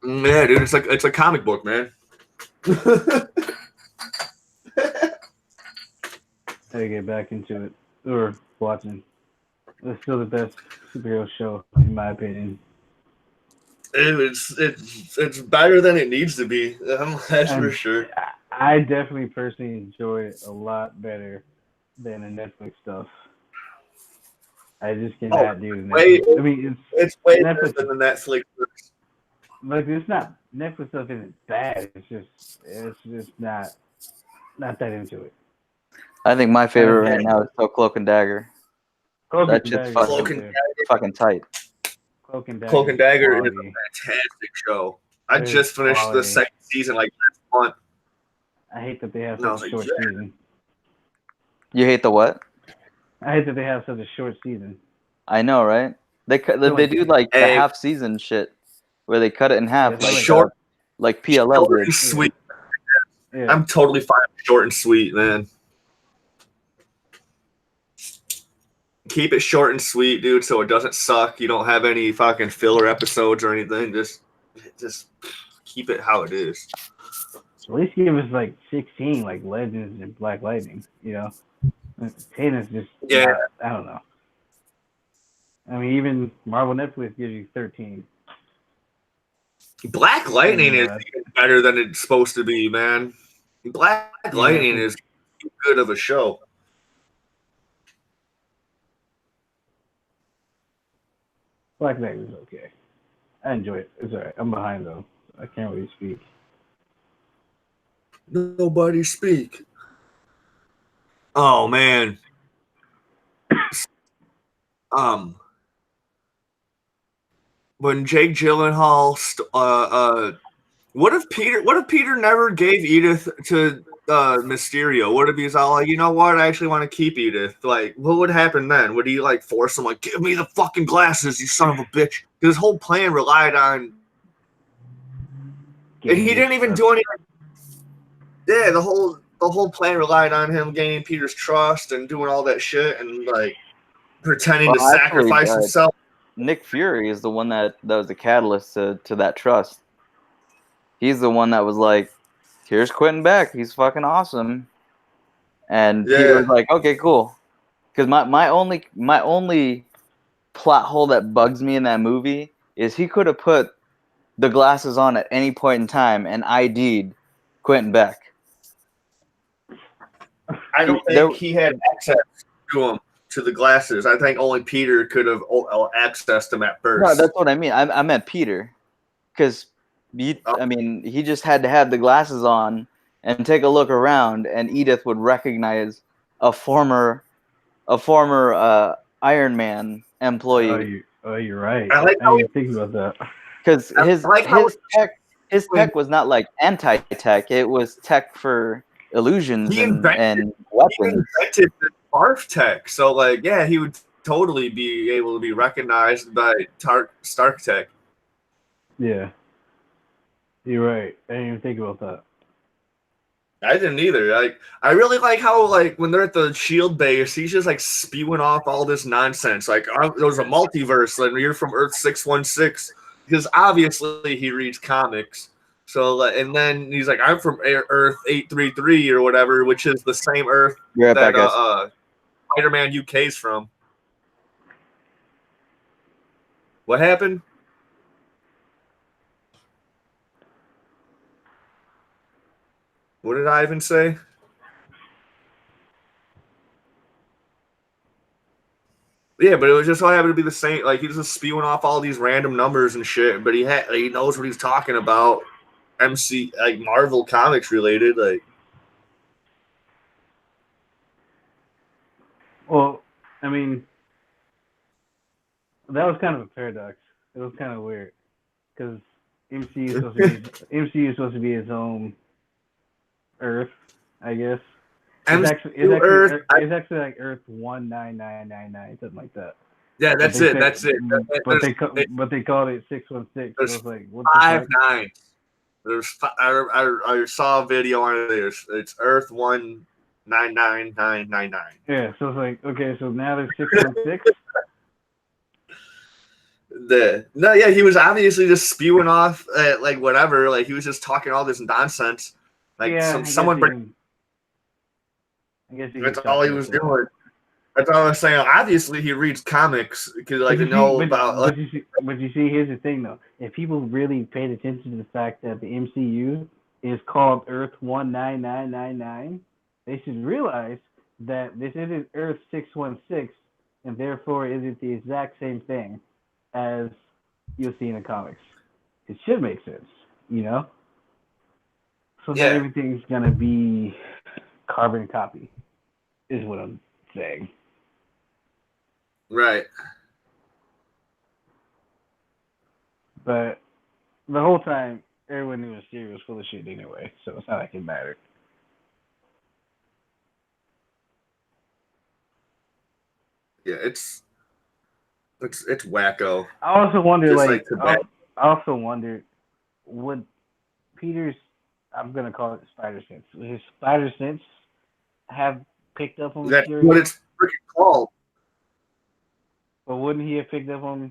Yeah, dude, it's a comic book, man. Gotta get back into it or watching. It's still the best superhero show in my opinion. It's better than it needs to be. That's for sure. I definitely personally enjoy it a lot better than the Netflix stuff. I just cannot do the Netflix. I mean, it's way better than the Netflix. Like it's not, Netflix stuff isn't bad. It's just not that into it. I think my favorite right now is still Cloak and Dagger. That shit's fucking tight. Cloak and Dagger is a fantastic show. I just finished the second season like last month. I hate that they have such a short season. You hate the what? I hate that they have such a short season. I know, right? They do like the half season shit where they cut it in half, like short, like PLL did. And sweet. Yeah. I'm totally fine with short and sweet, man. Keep it short and sweet, dude, so it doesn't suck. You don't have any fucking filler episodes or anything. Just keep it how it is. At least give us like 16, like Legends and Black Lightning. You know, 10 is just I don't know. I mean, even Marvel Netflix gives you 13. Black Lightning is even better than it's supposed to be, man. Black Lightning is too good of a show. Black Lightning is okay. I enjoy it. It's alright. I'm behind though. I can't really speak. Nobody speak. Oh man. When Jake Gyllenhaal, what if Peter never gave Edith to Mysterio? What if he's all like, you know what? I actually want to keep Edith. Like, what would happen then? Would he like force him, like, give me the fucking glasses, you son of a bitch? His whole plan relied on, and he didn't even do anything. Yeah, the whole plan relied on him gaining Peter's trust and doing all that shit and like pretending to sacrifice himself. Nick Fury is the one that was the catalyst to that trust. he's the one that was like, "Here's Quentin Beck. He's fucking awesome." And Peter was like, "Okay, cool." Because my only plot hole that bugs me in that movie is he could have put the glasses on at any point in time and ID'd Quentin Beck. I don't think he had access to the glasses. I think only Peter could have accessed them at first. No, that's what I mean. I meant Peter, because I mean, he just had to have the glasses on and take a look around, and Edith would recognize a former Iron Man employee. You're right. I like I didn't think about that. Because his tech was not like anti-tech; it was tech for illusions and weapons. He invented the barf tech, so like, yeah, he would totally be able to be recognized by Stark Tech. Yeah, you're right. I didn't even think about that. I didn't either. Like, I really like how, like, when they're at the Shield base, he's just like spewing off all this nonsense. Like, there's a multiverse, and you're from Earth 616, because obviously he reads comics. So, and then he's like, I'm from Earth 833 or whatever, which is the same Earth that Spider-Man UK's from. What happened? What did Ivan say? Yeah, but it was just so happened to be the same. Like, he was just spewing off all these random numbers and shit, but he knows what he's talking about. Marvel Comics related, like. Well, I mean, that was kind of a paradox. It was kind of weird because MCU is supposed to be its own Earth, I guess. It's actually like Earth 19999, something like that. Yeah, that's it. But they called it 616. So it's like, what the 59. I saw a video on it. It's Earth 199999. Yeah, so it's like, okay, so now there's 616. He was obviously just spewing off like whatever. Like, he was just talking all this nonsense. Like, someone. That's all he was doing. That's all I was saying. Obviously, he reads comics because, like, But you see, here's the thing, though. If people really paid attention to the fact that the MCU is called Earth 19999, they should realize that this isn't Earth 616, and therefore isn't the exact same thing as you'll see in the comics. It should make sense, you know? So not everything's going to be carbon copy, is what I'm saying. Right. But the whole time, everyone knew Mysterio was full of shit anyway, so it's not like it mattered. Yeah, it's wacko. I also wonder, would Peter's, I'm gonna call it spider sense, would his spider sense have picked up on Mysterio? That's what it's freaking called. But wouldn't he have picked up on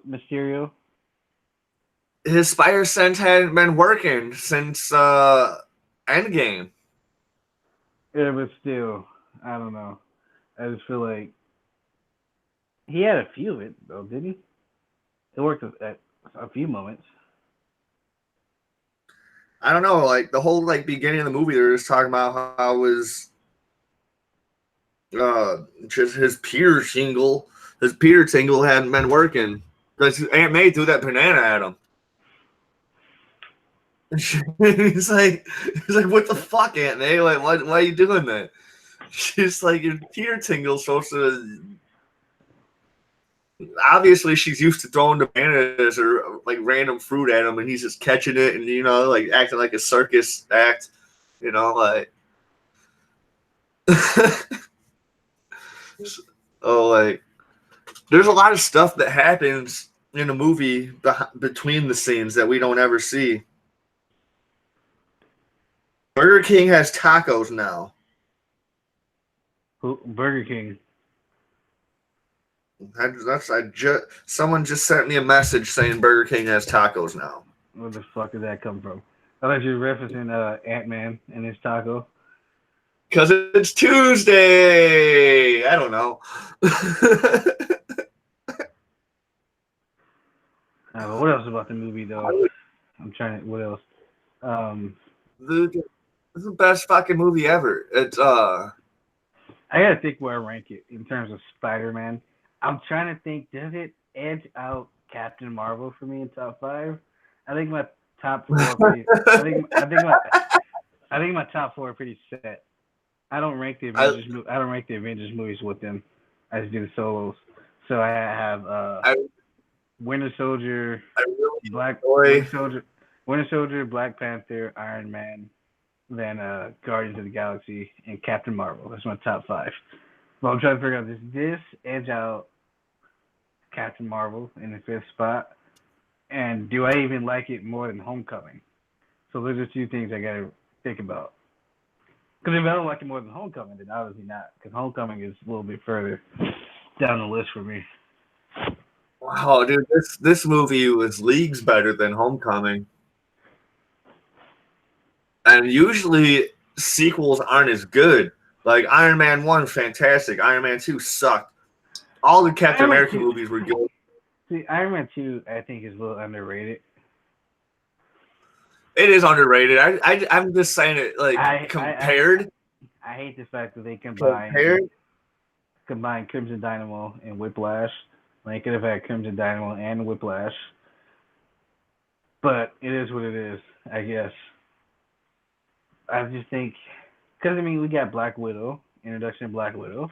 Mysterio? His spider sense hadn't been working since Endgame. Yeah, but still, I don't know. I just feel like he had a few of it, though, didn't he? It worked at a few moments. I don't know. Like, the whole beginning of the movie, they were just talking about how it was just his Peter tingle. His Peter tingle hadn't been working because Aunt May threw that banana at him. he's like, what the fuck, Aunt May? Like, why are you doing that? She's like, your Peter tingle's supposed to. Obviously, she's used to throwing the bananas or like random fruit at him, and he's just catching it and like acting like a circus act, like. Oh, like, there's a lot of stuff that happens in a movie between the scenes that we don't ever see. Burger King has tacos now. Who? Burger King. Someone just sent me a message saying Burger King has tacos now. Where the fuck did that come from? I thought you were referencing Ant-Man and his taco. Because it's Tuesday. I don't know. But what else about the movie though? I'm trying to. What else? Dude, this is the best fucking movie ever. It's I gotta think where I rank it in terms of Spider-Man. I'm trying to think. Does it edge out Captain Marvel for me in top 5? I think my top 4 are pretty. I think my top 4 are pretty set. I don't rank the Avengers. I don't rank the Avengers movies with them. I just do the solos. So I have Winter Soldier, Winter Soldier, Black Panther, Iron Man, then Guardians of the Galaxy, and Captain Marvel. That's my top 5. But I'm trying to figure out this edge out Captain Marvel in the 5th spot, and do I even like it more than Homecoming? So those are 2 things I gotta think about. Because if I don't like it more than Homecoming, then obviously not. Because Homecoming is a little bit further down the list for me. Wow, dude, this movie was leagues better than Homecoming. And usually sequels aren't as good. Like Iron Man 1, fantastic. Iron Man 2 sucked. All the Captain America movies were good. See, Iron Man 2, I think, is a little underrated. It is underrated. I'm just saying it like compared. I hate the fact that they combine Crimson Dynamo and Whiplash. They could have had Crimson Dynamo and Whiplash. But it is what it is, I guess. I just think, because I mean, we got Black Widow, introduction of Black Widow.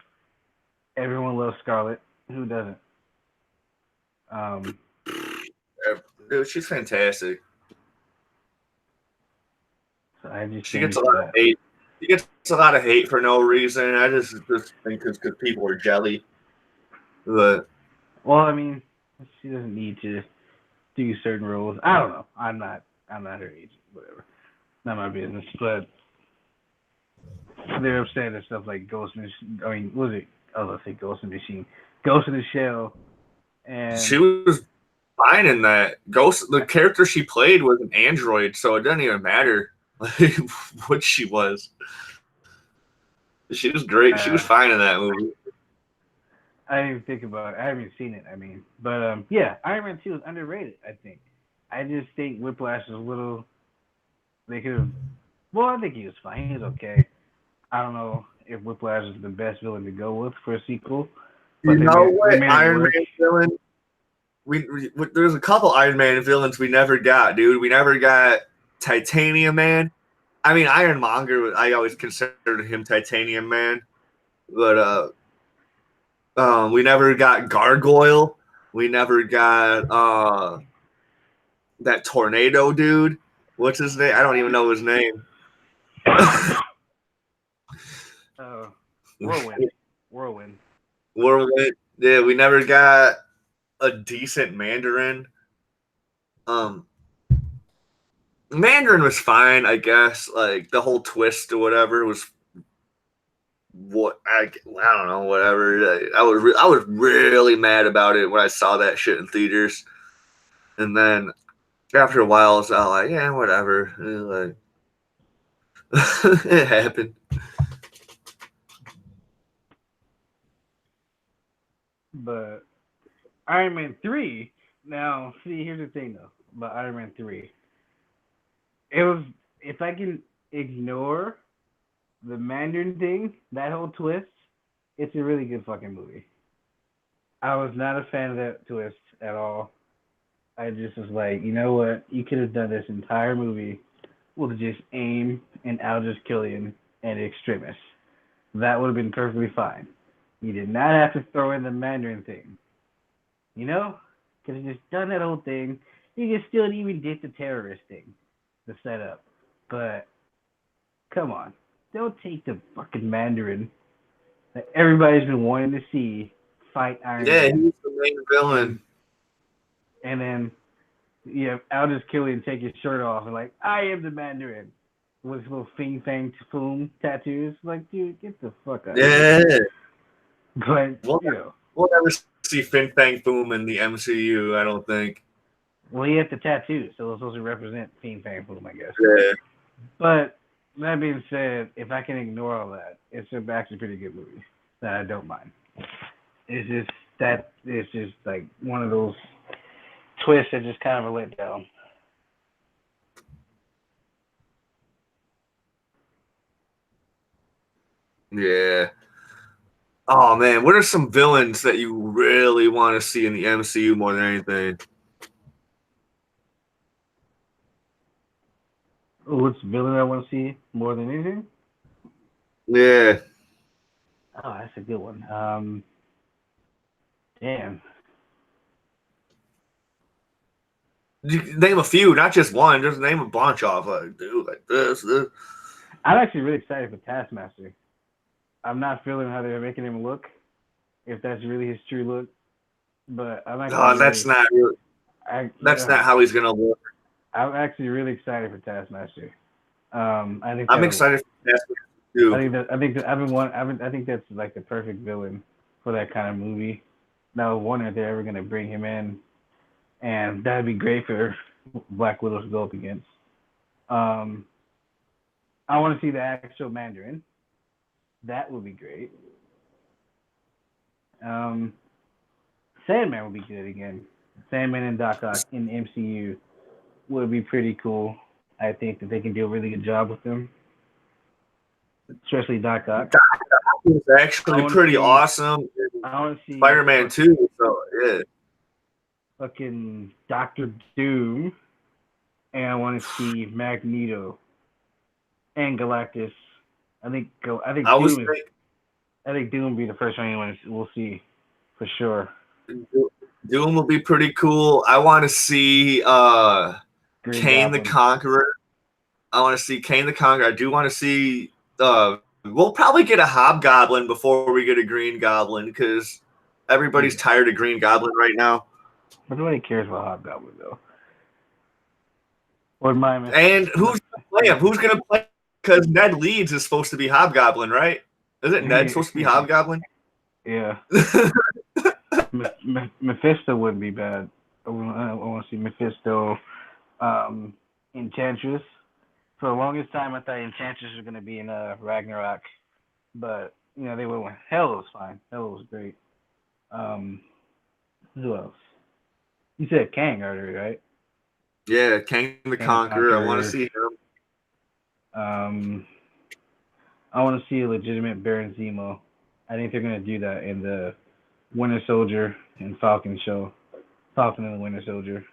Everyone loves Scarlet. Who doesn't? Dude, she's fantastic. So she gets a lot of hate. She gets a lot of hate for no reason. I just think because people are jelly. But well, I mean, she doesn't need to do certain roles. I don't know. I'm not her agent. Whatever. Not my business. But they're upset at stuff like Ghost in the. I mean, what was it? I was gonna say Ghost in the Machine, Ghost in the Shell, and she was fine in that. The character she played was an android, so it doesn't even matter what she was. She was great. She was fine in that movie. I didn't even think about it. I haven't seen it. I mean, but yeah, Iron Man 2 is underrated. I think. I just think Whiplash is a little. They could have. Well, I think he was fine. He was okay. I don't know if Whiplash is the best villain to go with for a sequel. But you know what? Iron Man villain. There's a couple Iron Man villains we never got, dude. We never got Titanium Man. I mean, Ironmonger. I always considered him Titanium Man, but we never got Gargoyle. We never got that tornado dude. What's his name? I don't even know his name. Whirlwind. Yeah, we never got a decent Mandarin. Mandarin was fine, I guess. Like the whole twist or whatever was what I don't know, whatever. I was really mad about it when I saw that shit in theaters, and then after a while, I was like, yeah, whatever. Like it happened. But Iron Man 3. Now, see, here's the thing though about Iron Man 3. It was, if I can ignore the Mandarin thing, that whole twist, it's a really good fucking movie. I was not a fan of that twist at all. I just was like, you know what? You could have done this entire movie with just AIM and Aldous Killian and the Extremists. That would have been perfectly fine. You did not have to throw in the Mandarin thing. You know? Could have just done that whole thing. You just still even did the terrorist thing, the setup. But, come on. Don't take the fucking Mandarin that everybody's been wanting to see fight Iron Man. Yeah, he's the main villain. And then you have Aldous Killian take his shirt off and like, I am the Mandarin. With his little Fing Fang Foom tattoos. Like, dude, get the fuck out of here. Yeah. But, we'll never see Fin Fang Foom in the MCU, I don't think. Well, he has the tattoo, so it's supposed to represent Fiend Fang Foom, I guess. Yeah. But that being said, if I can ignore all that, it's actually a pretty good movie that I don't mind. It's just like one of those twists that just kind of a let down. Yeah. Oh man, what are some villains that you really want to see in the MCU more than anything? What's the villain I want to see more than anything? Yeah. Oh, that's a good one. Damn. Name a few, not just one. Just name a bunch off. Like, dude, like this. I'm actually really excited for Taskmaster. I'm not feeling how they're making him look, if that's really his true look. But I'm actually Oh, that's not really. That's not how he's gonna look. I'm actually really excited for Taskmaster. I think I'm excited for Taskmaster too. I think that's like the perfect villain for that kind of movie. And I was wondering if they're ever gonna bring him in, and that'd be great for Black Widow to go up against. Um, I want to see the actual Mandarin. That would be great. Um, Sandman would be good again. Sandman and Doc Ock in the MCU would be pretty cool. I think that they can do a really good job with them, especially Doc Ock. Doc Ock is actually pretty awesome. I want to see Spider-Man 2. So yeah. Fucking Doctor Doom, and I want to see Magneto and Galactus. I think Doom will be the first one we'll see for sure. Doom will be pretty cool. I want to see Kane the Conqueror. I want to see Kane the Conqueror. I do want to see. We'll probably get a Hobgoblin before we get a Green Goblin because everybody's tired of Green Goblin right now. But nobody cares about Hobgoblin though. And who's gonna play him? Who's gonna play? Because Ned Leeds is supposed to be Hobgoblin, right? Isn't Ned supposed to be Hobgoblin? Yeah. Mephisto wouldn't be bad. I want to see Mephisto, Enchantress. For the longest time, I thought Enchantress was going to be in Ragnarok, but you know they went. Hela was fine. Hela was great. Who else? You said Kang already, right? Yeah, Kang the Conqueror. I want to see him. I want to see a legitimate Baron Zemo. I think they're going to do that in the Winter Soldier and Falcon show. Falcon and the Winter Soldier.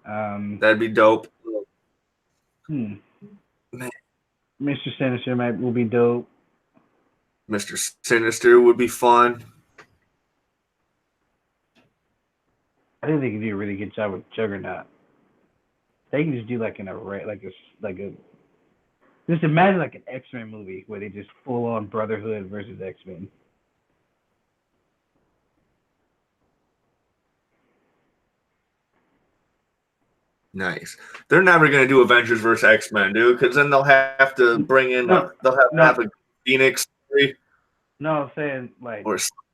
That'd be dope. Man. Mr. Sinister will be dope. Mr. Sinister would be fun. I think they can do a really good job with Juggernaut. They can just do like an array, just imagine like an X-Men movie where they just full on Brotherhood versus X-Men. Nice. They're never going to do Avengers versus X-Men, dude, because then they'll have to bring in they'll have a Phoenix. No, I'm saying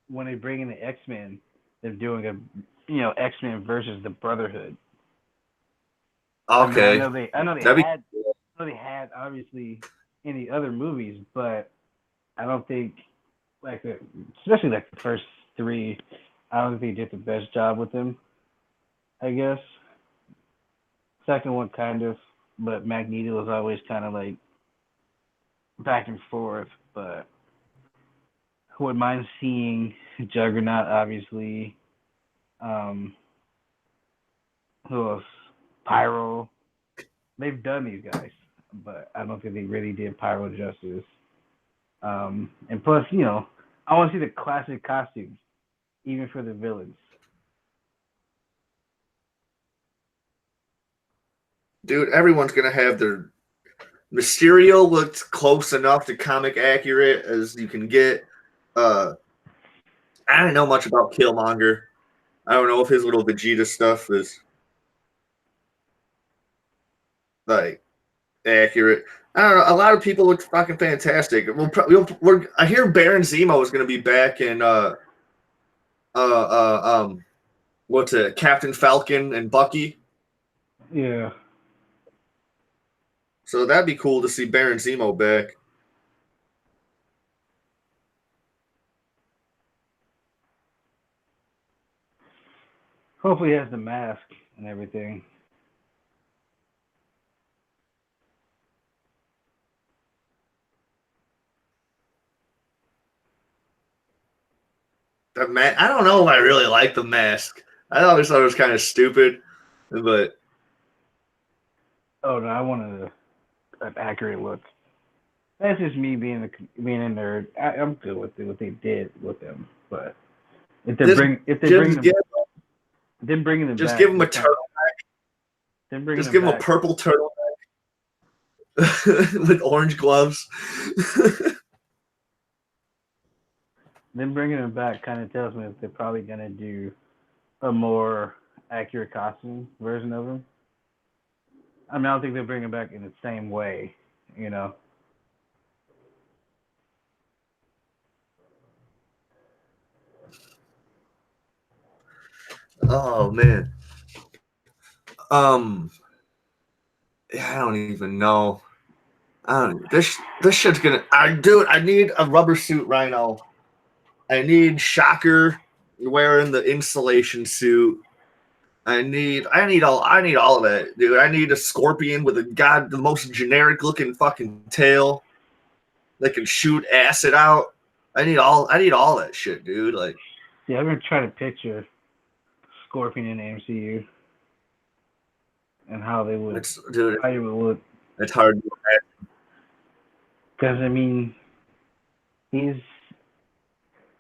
when they bring in the X-Men, they're doing X-Men versus the Brotherhood. Okay. I know they had obviously in the other movies, but I don't think especially like the first three, I don't think they did the best job with them. I guess. Second one kind of, but Magneto was always kind of like back and forth. But who wouldn't mind seeing Juggernaut? Obviously. Who else? Pyro. They've done these guys, but I don't think they really did Pyro justice. And plus, I want to see the classic costumes, even for the villains. Dude, everyone's going to have their... Mysterio looked close enough to comic accurate as you can get. I don't know much about Killmonger. I don't know if his little Vegeta stuff is accurate. I don't know. A lot of people look fucking fantastic. I hear Baron Zemo is going to be back in what's it, Captain Falcon and Bucky. Yeah. So that'd be cool to see Baron Zemo back. Hopefully he has the mask and everything. I don't know if I really like the mask. I always thought it was kind of stupid, but Oh no, I wanted an accurate look. That's just me being a nerd. I'm good with what they did with them, but if they bring them, bringing them just back, give him a turtleneck. Just give him a purple turtleneck with orange gloves. Then bringing them back kind of tells me that they're probably gonna do a more accurate costume version of him. I mean, I don't think they'll bring him back in the same way, you know. Oh man. Yeah, I don't even know. This shit's gonna. I need a rubber suit Rhino. I need Shocker wearing the insulation suit. I need all of that, dude. I need a Scorpion with the most generic looking fucking tail that can shoot acid out. I need all that shit, dude. Like, yeah, I'm gonna try to picture Scorpion in the MCU and how they would, how he would look. It's hard to imagine. Because I mean, he's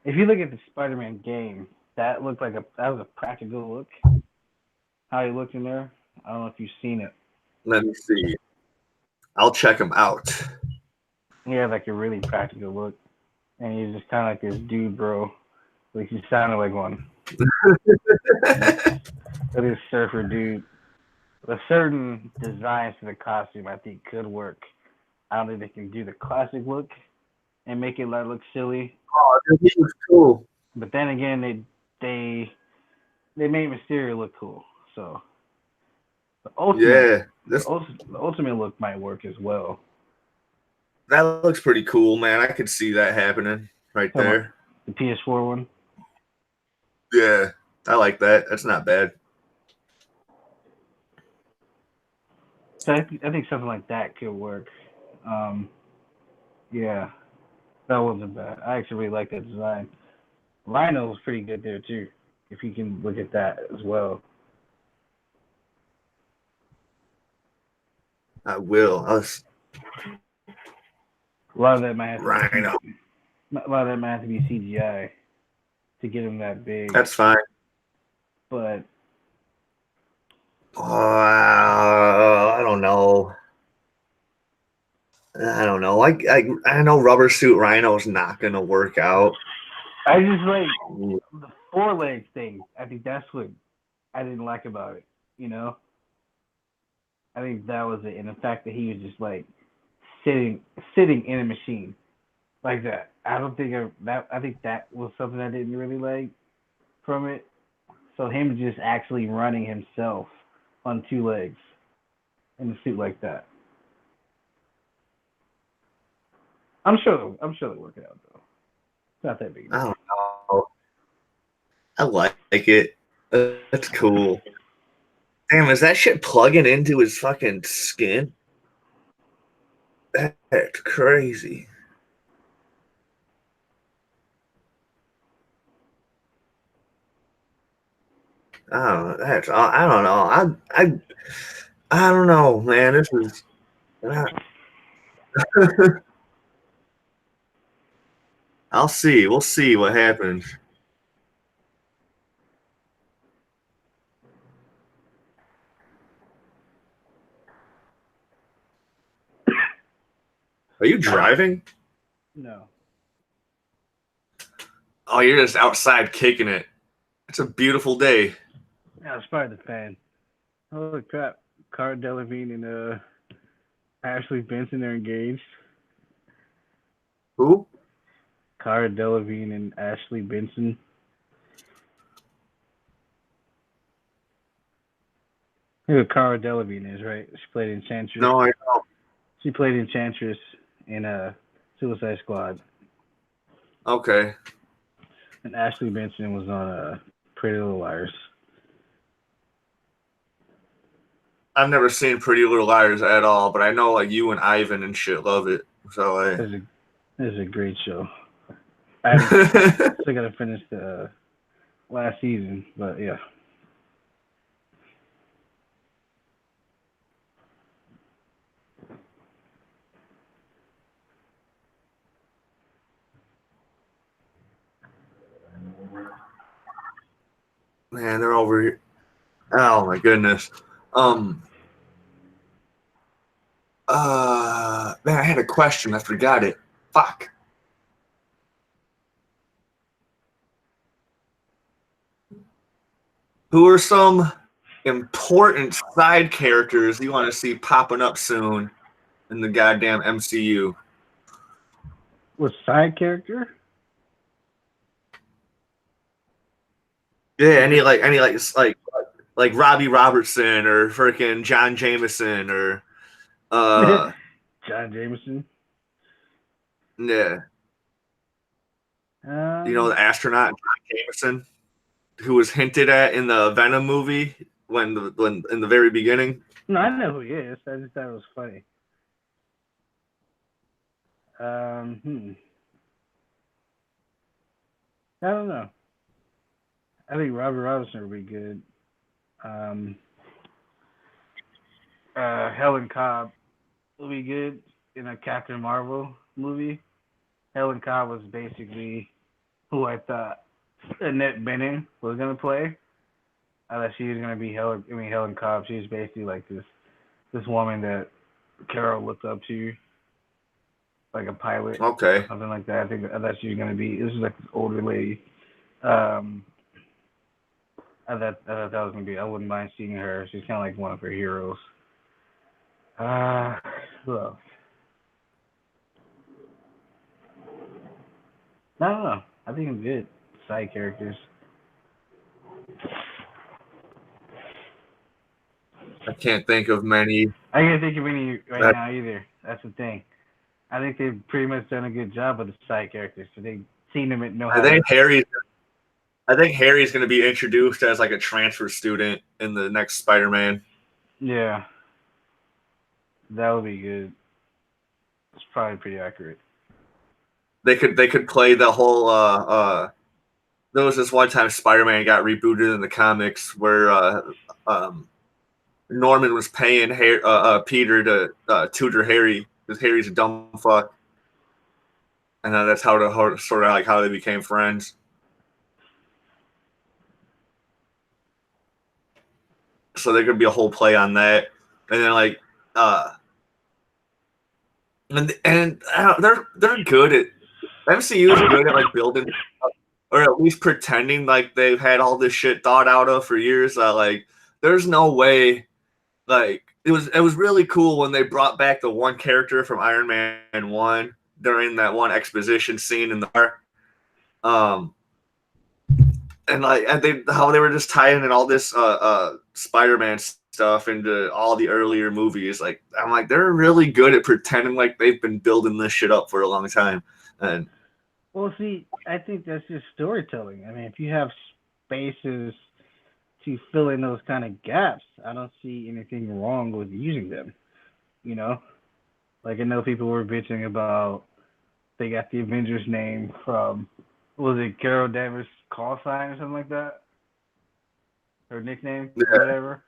if you look at the Spider-Man game, that was a practical look. How he looked in there. I don't know if you've seen it. Let me see. I'll check him out. He had like a really practical look, and he's just kind of like this dude, bro. Like he sounded like one. This surfer dude. A certain designs to the costume, I think, could work. I don't think they can do the classic look and make it look silly. Oh, dude, he was cool. But then again, they made Mysterio look cool. So the ultimate look might work as well. That looks pretty cool, man. I could see that happening right there. The PS4 one. Yeah, I like that. That's not bad. So I think something like that could work. Yeah, that wasn't bad. I actually really like that design. Rhino was pretty good there too, if you can look at that as well. I will. A lot of that might have to Rhino. A lot of that might have to be CGI to get him that big. That's fine. But I don't know. I don't know. I know Rubber Suit Rhino's not gonna work out. I just like the 4 legs thing. I think that's what I didn't like about it. You know, I think that was it, and the fact that he was just like sitting in a machine like that. I think that was something I didn't really like from it. So him just actually running himself on 2 legs in a suit like that. I'm sure they'll work it out though. It's not that big. I don't know. I like it. That's cool. Damn, is that shit plugging into his fucking skin? That's crazy. Oh, I don't know. I don't know, man. This is. I'll see. We'll see what happens. Are you driving? No. Oh, you're just outside kicking it. It's a beautiful day. Yeah, it's probably the fan. Holy crap. Cara Delevingne and Ashley Benson are engaged. Who? Cara Delevingne and Ashley Benson. Who Cara Delevingne is, right? She played Enchantress. No, I don't. She played Enchantress in Suicide Squad. Okay. And Ashley Benson was on Pretty Little Liars. I've never seen Pretty Little Liars at all, but I know like you and Ivan and shit love it. So It's a great show. I still gotta finish the last season, but yeah. man, they're over here. Oh my goodness. Man, I had a question. I forgot it. Fuck. Who are some important side characters you want to see popping up soon in the goddamn MCU? What side character? Yeah, like Robbie Robertson or freaking John Jameson or John Jameson. yeah, you know the astronaut John Jameson who was hinted at in the Venom movie when in the very beginning. No, I know who he is. I just thought it was funny. I don't know. I think Robert Robinson would be good. Helen Cobb would be good in a Captain Marvel movie. Helen Cobb was basically who I thought Annette Bening was gonna play. I thought she was gonna be Helen Cobb. She was basically like this woman that Carol looked up to, like a pilot, Okay. something like that. I thought she was gonna be. This is like this older lady. I thought that was gonna be. I wouldn't mind seeing her. She's kind of like one of her heroes. Who else? I don't know. I think I'm good. Side characters. I can't think of many. I can't think of any right now either. That's the thing. I think they've pretty much done a good job with the side characters. So they seem to know how. I think Harry's going to be introduced as like a transfer student in the next Spider-Man. Yeah, that would be good. It's probably pretty accurate. They could play the whole. There was this one time Spider-Man got rebooted in the comics where Norman was paying Peter to tutor Harry because Harry's a dumb fuck, and that's how they became friends. So there could be a whole play on that, and then like they're good at MCU is good at like building or at least pretending like they've had all this shit thought out of for years. Like there's no way. Like it was really cool when they brought back the one character from Iron Man 1 during that one exposition scene in the bar. How they were just tying in all this Spider-Man stuff into all the earlier movies. Like I'm like they're really good at pretending like they've been building this shit up for a long time. And well, see, I think that's just storytelling. I mean, if you have spaces to fill in those kind of gaps, I don't see anything wrong with using them. You know, like I know people were bitching about they got the Avengers name from was it Carol Danvers' call sign or something like that, her nickname, or whatever.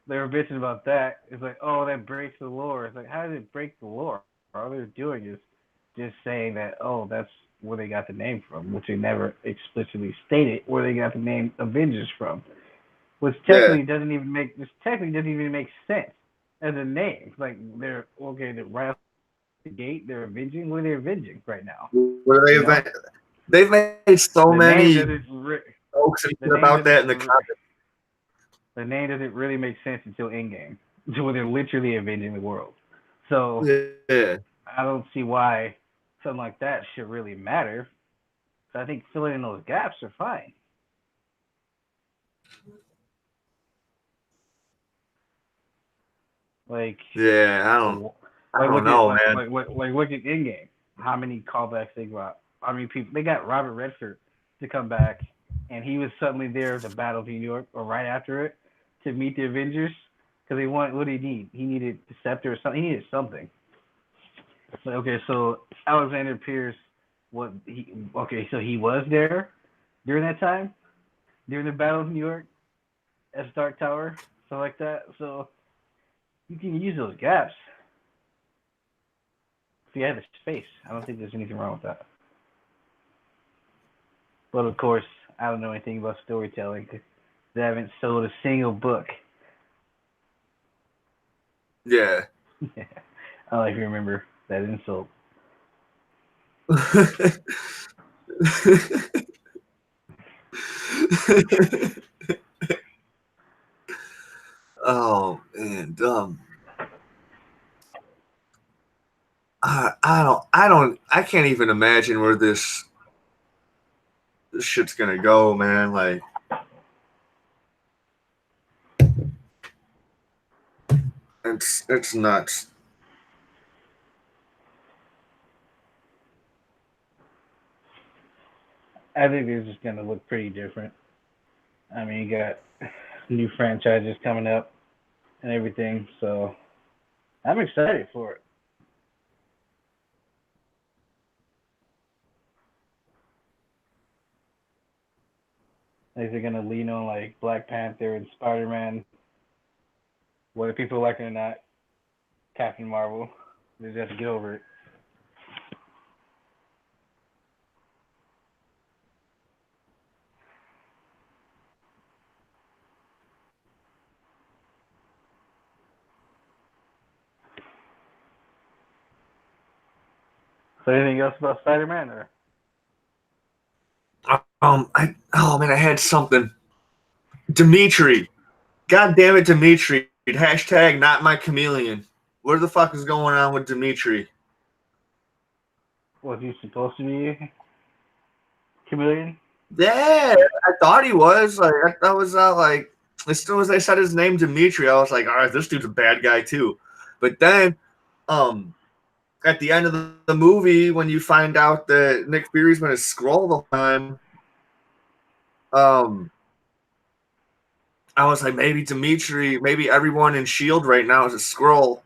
They were bitching about that. It's like, oh, that breaks the lore. It's like, how does it break the lore? All they're doing is just saying that, oh, that's where they got the name from, which they never explicitly stated where they got the name Avengers from, which technically doesn't even make sense as a name. Like they're okay, they're right off the gate, they're avenging. What are they avenging right now? What are they? They've made so many jokes about that in the comics. The name doesn't really make sense until Endgame, where they're literally avenging the world. So yeah. I don't see why something like that should really matter. So I think filling in those gaps are fine. Like, Yeah, I don't know, man. look at in game. How many callbacks they got? How many people they got? Robert Redford to come back, and he was suddenly there at the Battle of New York or right after it to meet the Avengers because they want what did he need? He needed the scepter or something. He needed something. Like, okay, so Alexander Pierce, so he was there during that time during the Battle of New York at Stark Tower, stuff like that. So you can use those gaps if you have the space. I don't think there's anything wrong with that. But of course, I don't know anything about storytelling. They haven't sold a single book. Yeah. I don't know if you remember that insult. Oh man, I can't even imagine where this shit's gonna go, man. Like, it's nuts. I think it's just gonna look pretty different. I mean, you got new franchises coming up and everything, so I'm excited for it. Like they're gonna lean on like Black Panther and Spider Man, whether people like it or not. Captain Marvel, they just have to get over it. So anything else about Spider Man or? Oh man, I had something. Dimitri, God damn it, Dimitri. Hashtag not my chameleon. What the fuck is going on with Dimitri? Was he supposed to be Chameleon? Yeah, I thought he was. Like, I was like, as soon as they said his name, Dimitri, I was like, all right, this dude's a bad guy too. But then, um, at the end of the movie, when you find out that Nick Fury's been a Skrull the whole time, um, I was like, maybe Dimitri, maybe everyone in Shield right now is a Skrull.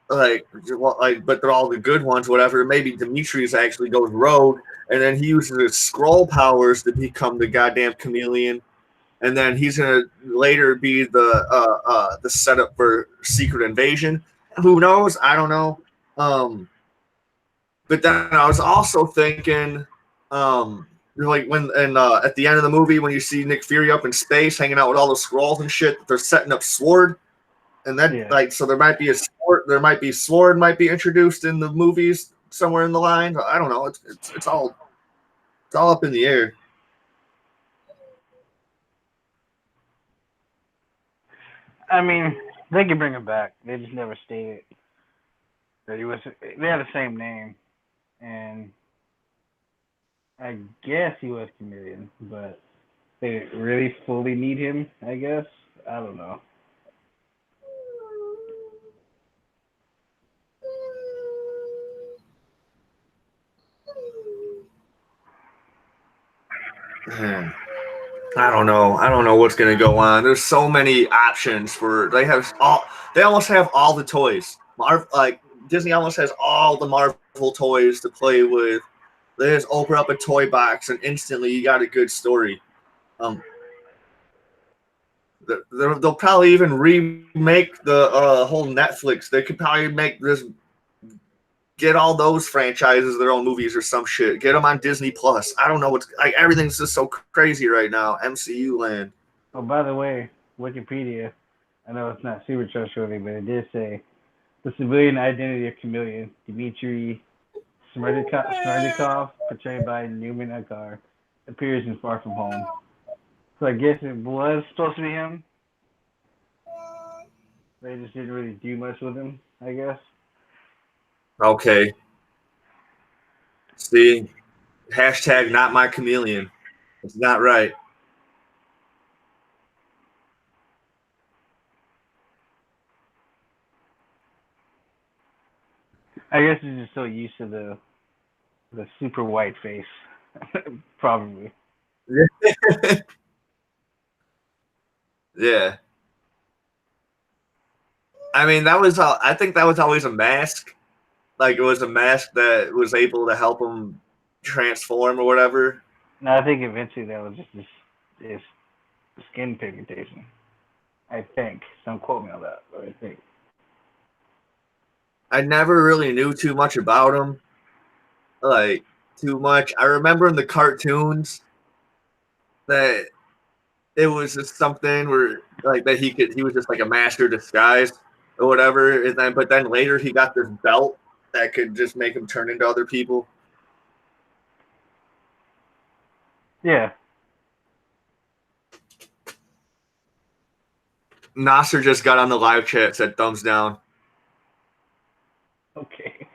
But they're all the good ones, whatever. Maybe Demetrius actually goes rogue, and then he uses his scroll powers to become the goddamn chameleon, and then he's gonna later be the setup for Secret Invasion. Who knows? I don't know. But then I was also thinking, like when and at the end of the movie when you see Nick Fury up in space hanging out with all the scrolls and shit, they're setting up Sword. And that so there might be a sport, there might be Sword might be introduced in the movies somewhere in the line. I don't know. It's all up in the air. I mean, they could bring him back. They just never stated that he was. They had the same name, and I guess he was Chameleon, but they didn't really fully need him. I guess I don't know. Man, I don't know. I don't know what's gonna go on. There's so many options for. They have all. They almost have all the toys. Like Disney almost has all the Marvel toys to play with. They just open up a toy box and instantly you got a good story. They'll probably even remake the whole Netflix. They could probably make this, get all those franchises their own movies or some shit. Get them on Disney Plus. I don't know what's like. Everything's just so crazy right now. MCU land. Oh, by the way, Wikipedia. I know it's not super trustworthy, but it did say the civilian identity of Chameleon, Dmitry Smerdikov, portrayed by Newman Agar, appears in Far From Home. So I guess it was supposed to be him. They just didn't really do much with him, I guess. Okay. See, hashtag not my chameleon. It's not right. I guess he's just so used to the super white face, probably. Yeah. I mean, that was. I think that was always a mask. Like it was a mask that was able to help him transform or whatever. No, I think eventually that was just his skin pigmentation. I think. Don't quote me on that, but I think. I never really knew too much about him. Like too much. I remember in the cartoons that it was just something where like that he was just like a master disguise or whatever. And then but then later he got this belt that could just make him turn into other people. Yeah. Nasser just got on the live chat, said thumbs down. Okay.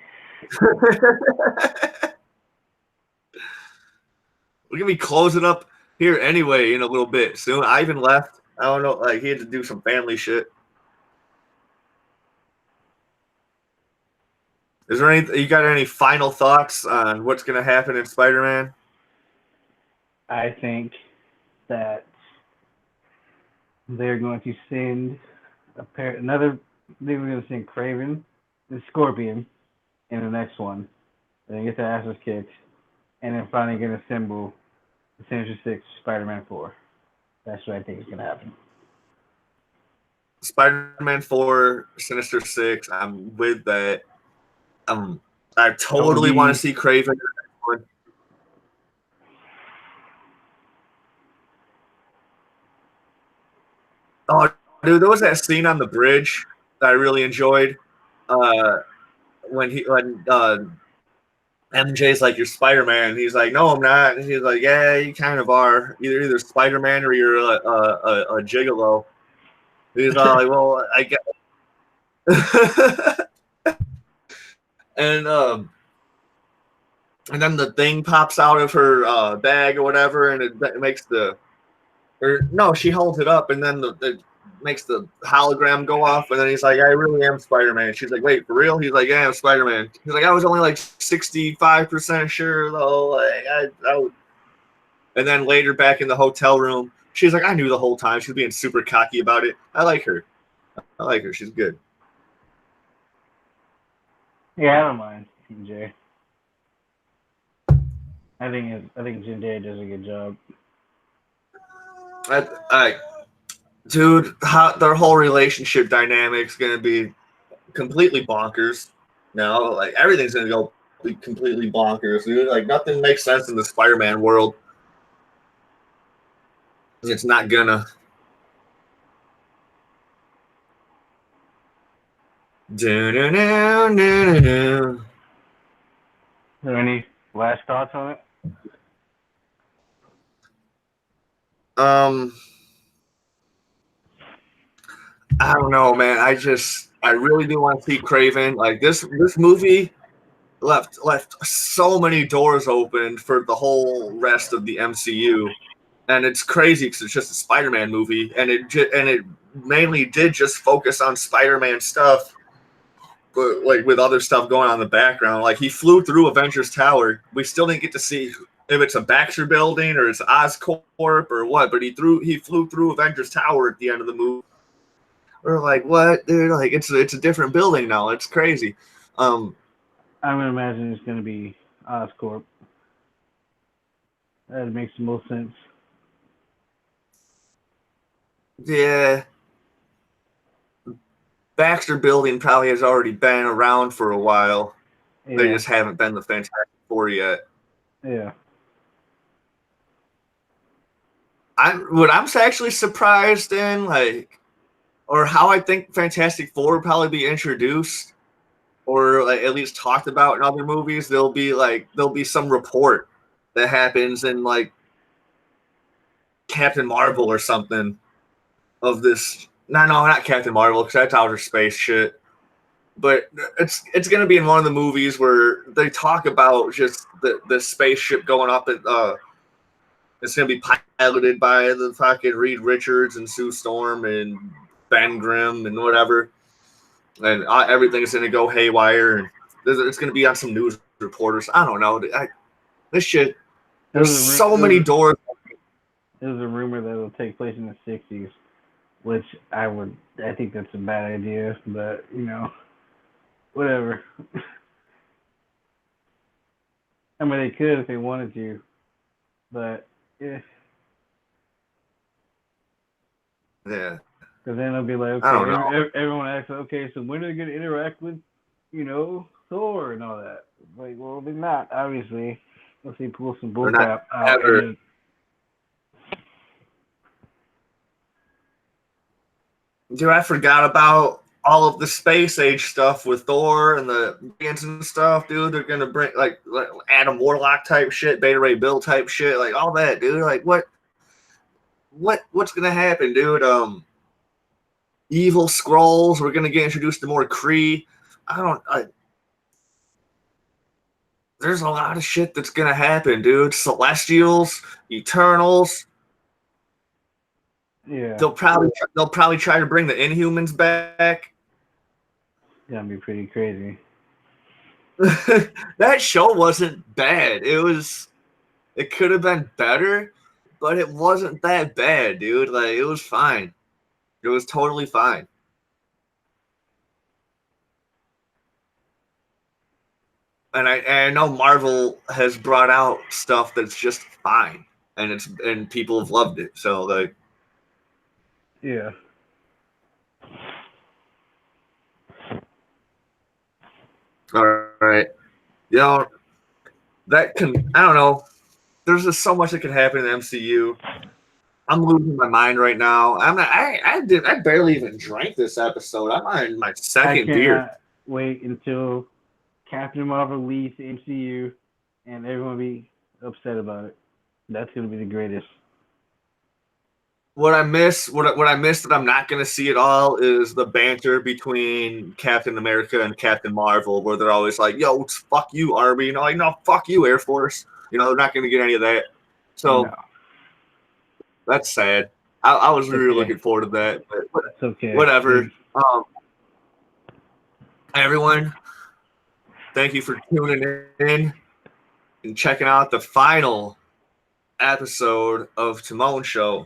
We're gonna be closing up here anyway in a little bit soon. Ivan left. I don't know, like he had to do some family shit. Is there any? You got any final thoughts on what's gonna happen in Spider-Man? I think that they're going to send another. They were going to send Craven and Scorpion in the next one, and then get their asses kicked, and then finally get assemble the Sinister Six, Spider-Man 4. That's what I think is going to happen. Spider-Man 4, Sinister Six. I'm with that. I totally want to see Craven. Oh, dude, there was that scene on the bridge that I really enjoyed. When MJ's like, "You're Spider-Man," he's like, "No, I'm not." And he's like, "Yeah, you kind of are. Either Spider-Man or you're a gigolo." He's all like, "Well, I guess." and and then the thing pops out of her bag or whatever, and it makes she holds it up, and then it makes the hologram go off, and then he's like, "I really am Spider-Man." She's like, "Wait, for real?" He's like, "Yeah, I'm Spider-Man." He's like, "I was only like 65% sure though." Like, and then later back in the hotel room, she's like, "I knew the whole time." She's being super cocky about it. I like her. She's good. Yeah, I don't mind TJ. I think Zendaya does a good job. Dude, their whole relationship dynamic's gonna be completely bonkers. No, like everything's gonna go completely bonkers, dude. Like nothing makes sense in the Spider-Man world. It's not gonna. Is there any last thoughts on it? I don't know, man. I really do want to see Craven. Like this movie left so many doors open for the whole rest of the MCU, and it's crazy because it's just a Spider-Man movie, and it mainly did just focus on Spider-Man stuff, but like with other stuff going on in the background. Like he flew through Avengers Tower. We still didn't get to see if it's a Baxter building or it's Oscorp or what, but he flew through Avengers Tower at the end of the movie. We're like, what, dude? Like it's a different building now. It's crazy. I'm gonna imagine it's gonna be Oscorp. That makes the most sense. Yeah. Baxter building probably has already been around for a while. Yeah. They just haven't been the Fantastic Four yet. Yeah. What I'm actually surprised in, like, or how I think Fantastic Four will probably be introduced, or like at least talked about in other movies. There'll be some report that happens in like Captain Marvel or something of this. No, not Captain Marvel because that's outer space shit. But it's gonna be in one of the movies where they talk about just the spaceship going up and it's gonna be piloted by the fucking Reed Richards and Sue Storm and Ben Grimm and whatever, and everything's gonna go haywire. And It's going to be on some news reporters. I don't know. This shit. There's There's so many doors. There's a rumor that it'll take place in the '60s, which I think that's a bad idea. But whatever. I mean, they could if they wanted to, but Yeah. Because then it'll be like, I don't okay, know. everyone asks, okay, so when are they going to interact with, Thor and all that? Like, well, they're not, obviously. Unless they pull some bullcrap out. Ever. Dude, I forgot about all of the space age stuff with Thor and the aliens and stuff, dude. They're gonna bring like Adam Warlock type shit, Beta Ray Bill type shit, like all that, dude. Like what's gonna happen, dude? Evil Skrulls. We're gonna get introduced to more Kree. There's a lot of shit that's gonna happen, dude. Celestials, Eternals. Yeah. They'll probably try to bring the Inhumans back. It's gonna be pretty crazy. That show wasn't bad. It could have been better, but it wasn't that bad, dude. Like it was fine. It was totally fine. And I know Marvel has brought out stuff that's just fine, and people have loved it. So like, yeah. All right, I don't know. There's just so much that can happen in the MCU. I'm losing my mind right now. I barely even drank this episode. I'm on my second beer. I cannot wait until Captain Marvel leaves the MCU and everyone will be upset about it. That's gonna be the greatest. What I miss that I'm not going to see at all is the banter between Captain America and Captain Marvel, where they're always like, "Yo, fuck you, Army," like, "No, fuck you, Air Force." They're not going to get any of that. So that's sad. I was really looking forward to that. But it's okay. Whatever. Everyone, thank you for tuning in and checking out the final episode of Timone Show.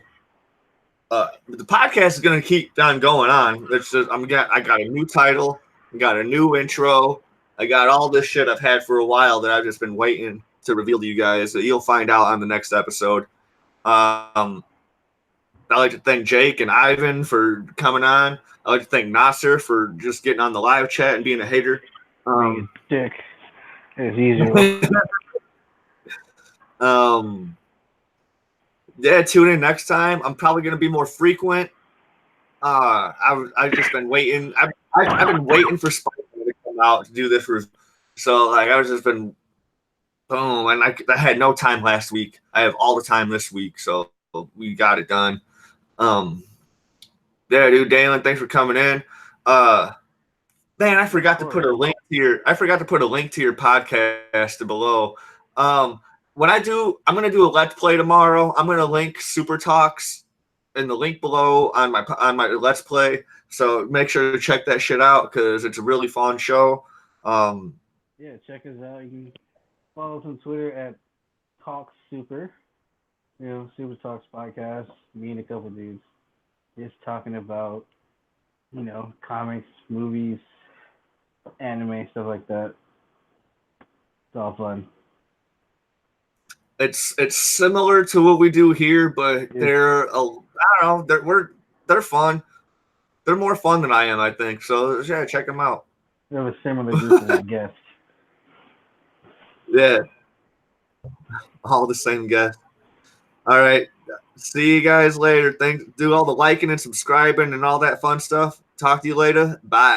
The podcast is going to keep on going on. It's just I got a new title, I got a new intro, I got all this shit I've had for a while that I've just been waiting to reveal to you guys. That you'll find out on the next episode. I'd like to thank Jake and Ivan for coming on. I'd like to thank Nasser for just getting on the live chat and being a hater. Dick, as usual. Yeah, tune in next time. I'm probably going to be more frequent. I've just been waiting. I've been waiting for Spider-Man to come out to do this. So like I've just been boom, and I had no time last week. I have all the time this week, so we got it done. Yeah, dude, Dalen, thanks for coming in. Man, I forgot to put a link to your podcast below. I'm gonna do a Let's Play tomorrow. I'm gonna link Super Talks in the link below on my Let's Play. So make sure to check that shit out because it's a really fun show. Yeah, check us out. You can follow us on Twitter at Talk Super. Super Talks Podcast. Me and a couple dudes just talking about comics, movies, anime, stuff like that. It's all fun. It's similar to what we do here, but they're fun. They're more fun than I am, I think. So yeah, check them out. We have a similar group of guests. Yeah, all the same guests. All right, see you guys later. Thanks. Do all the liking and subscribing and all that fun stuff. Talk to you later. Bye.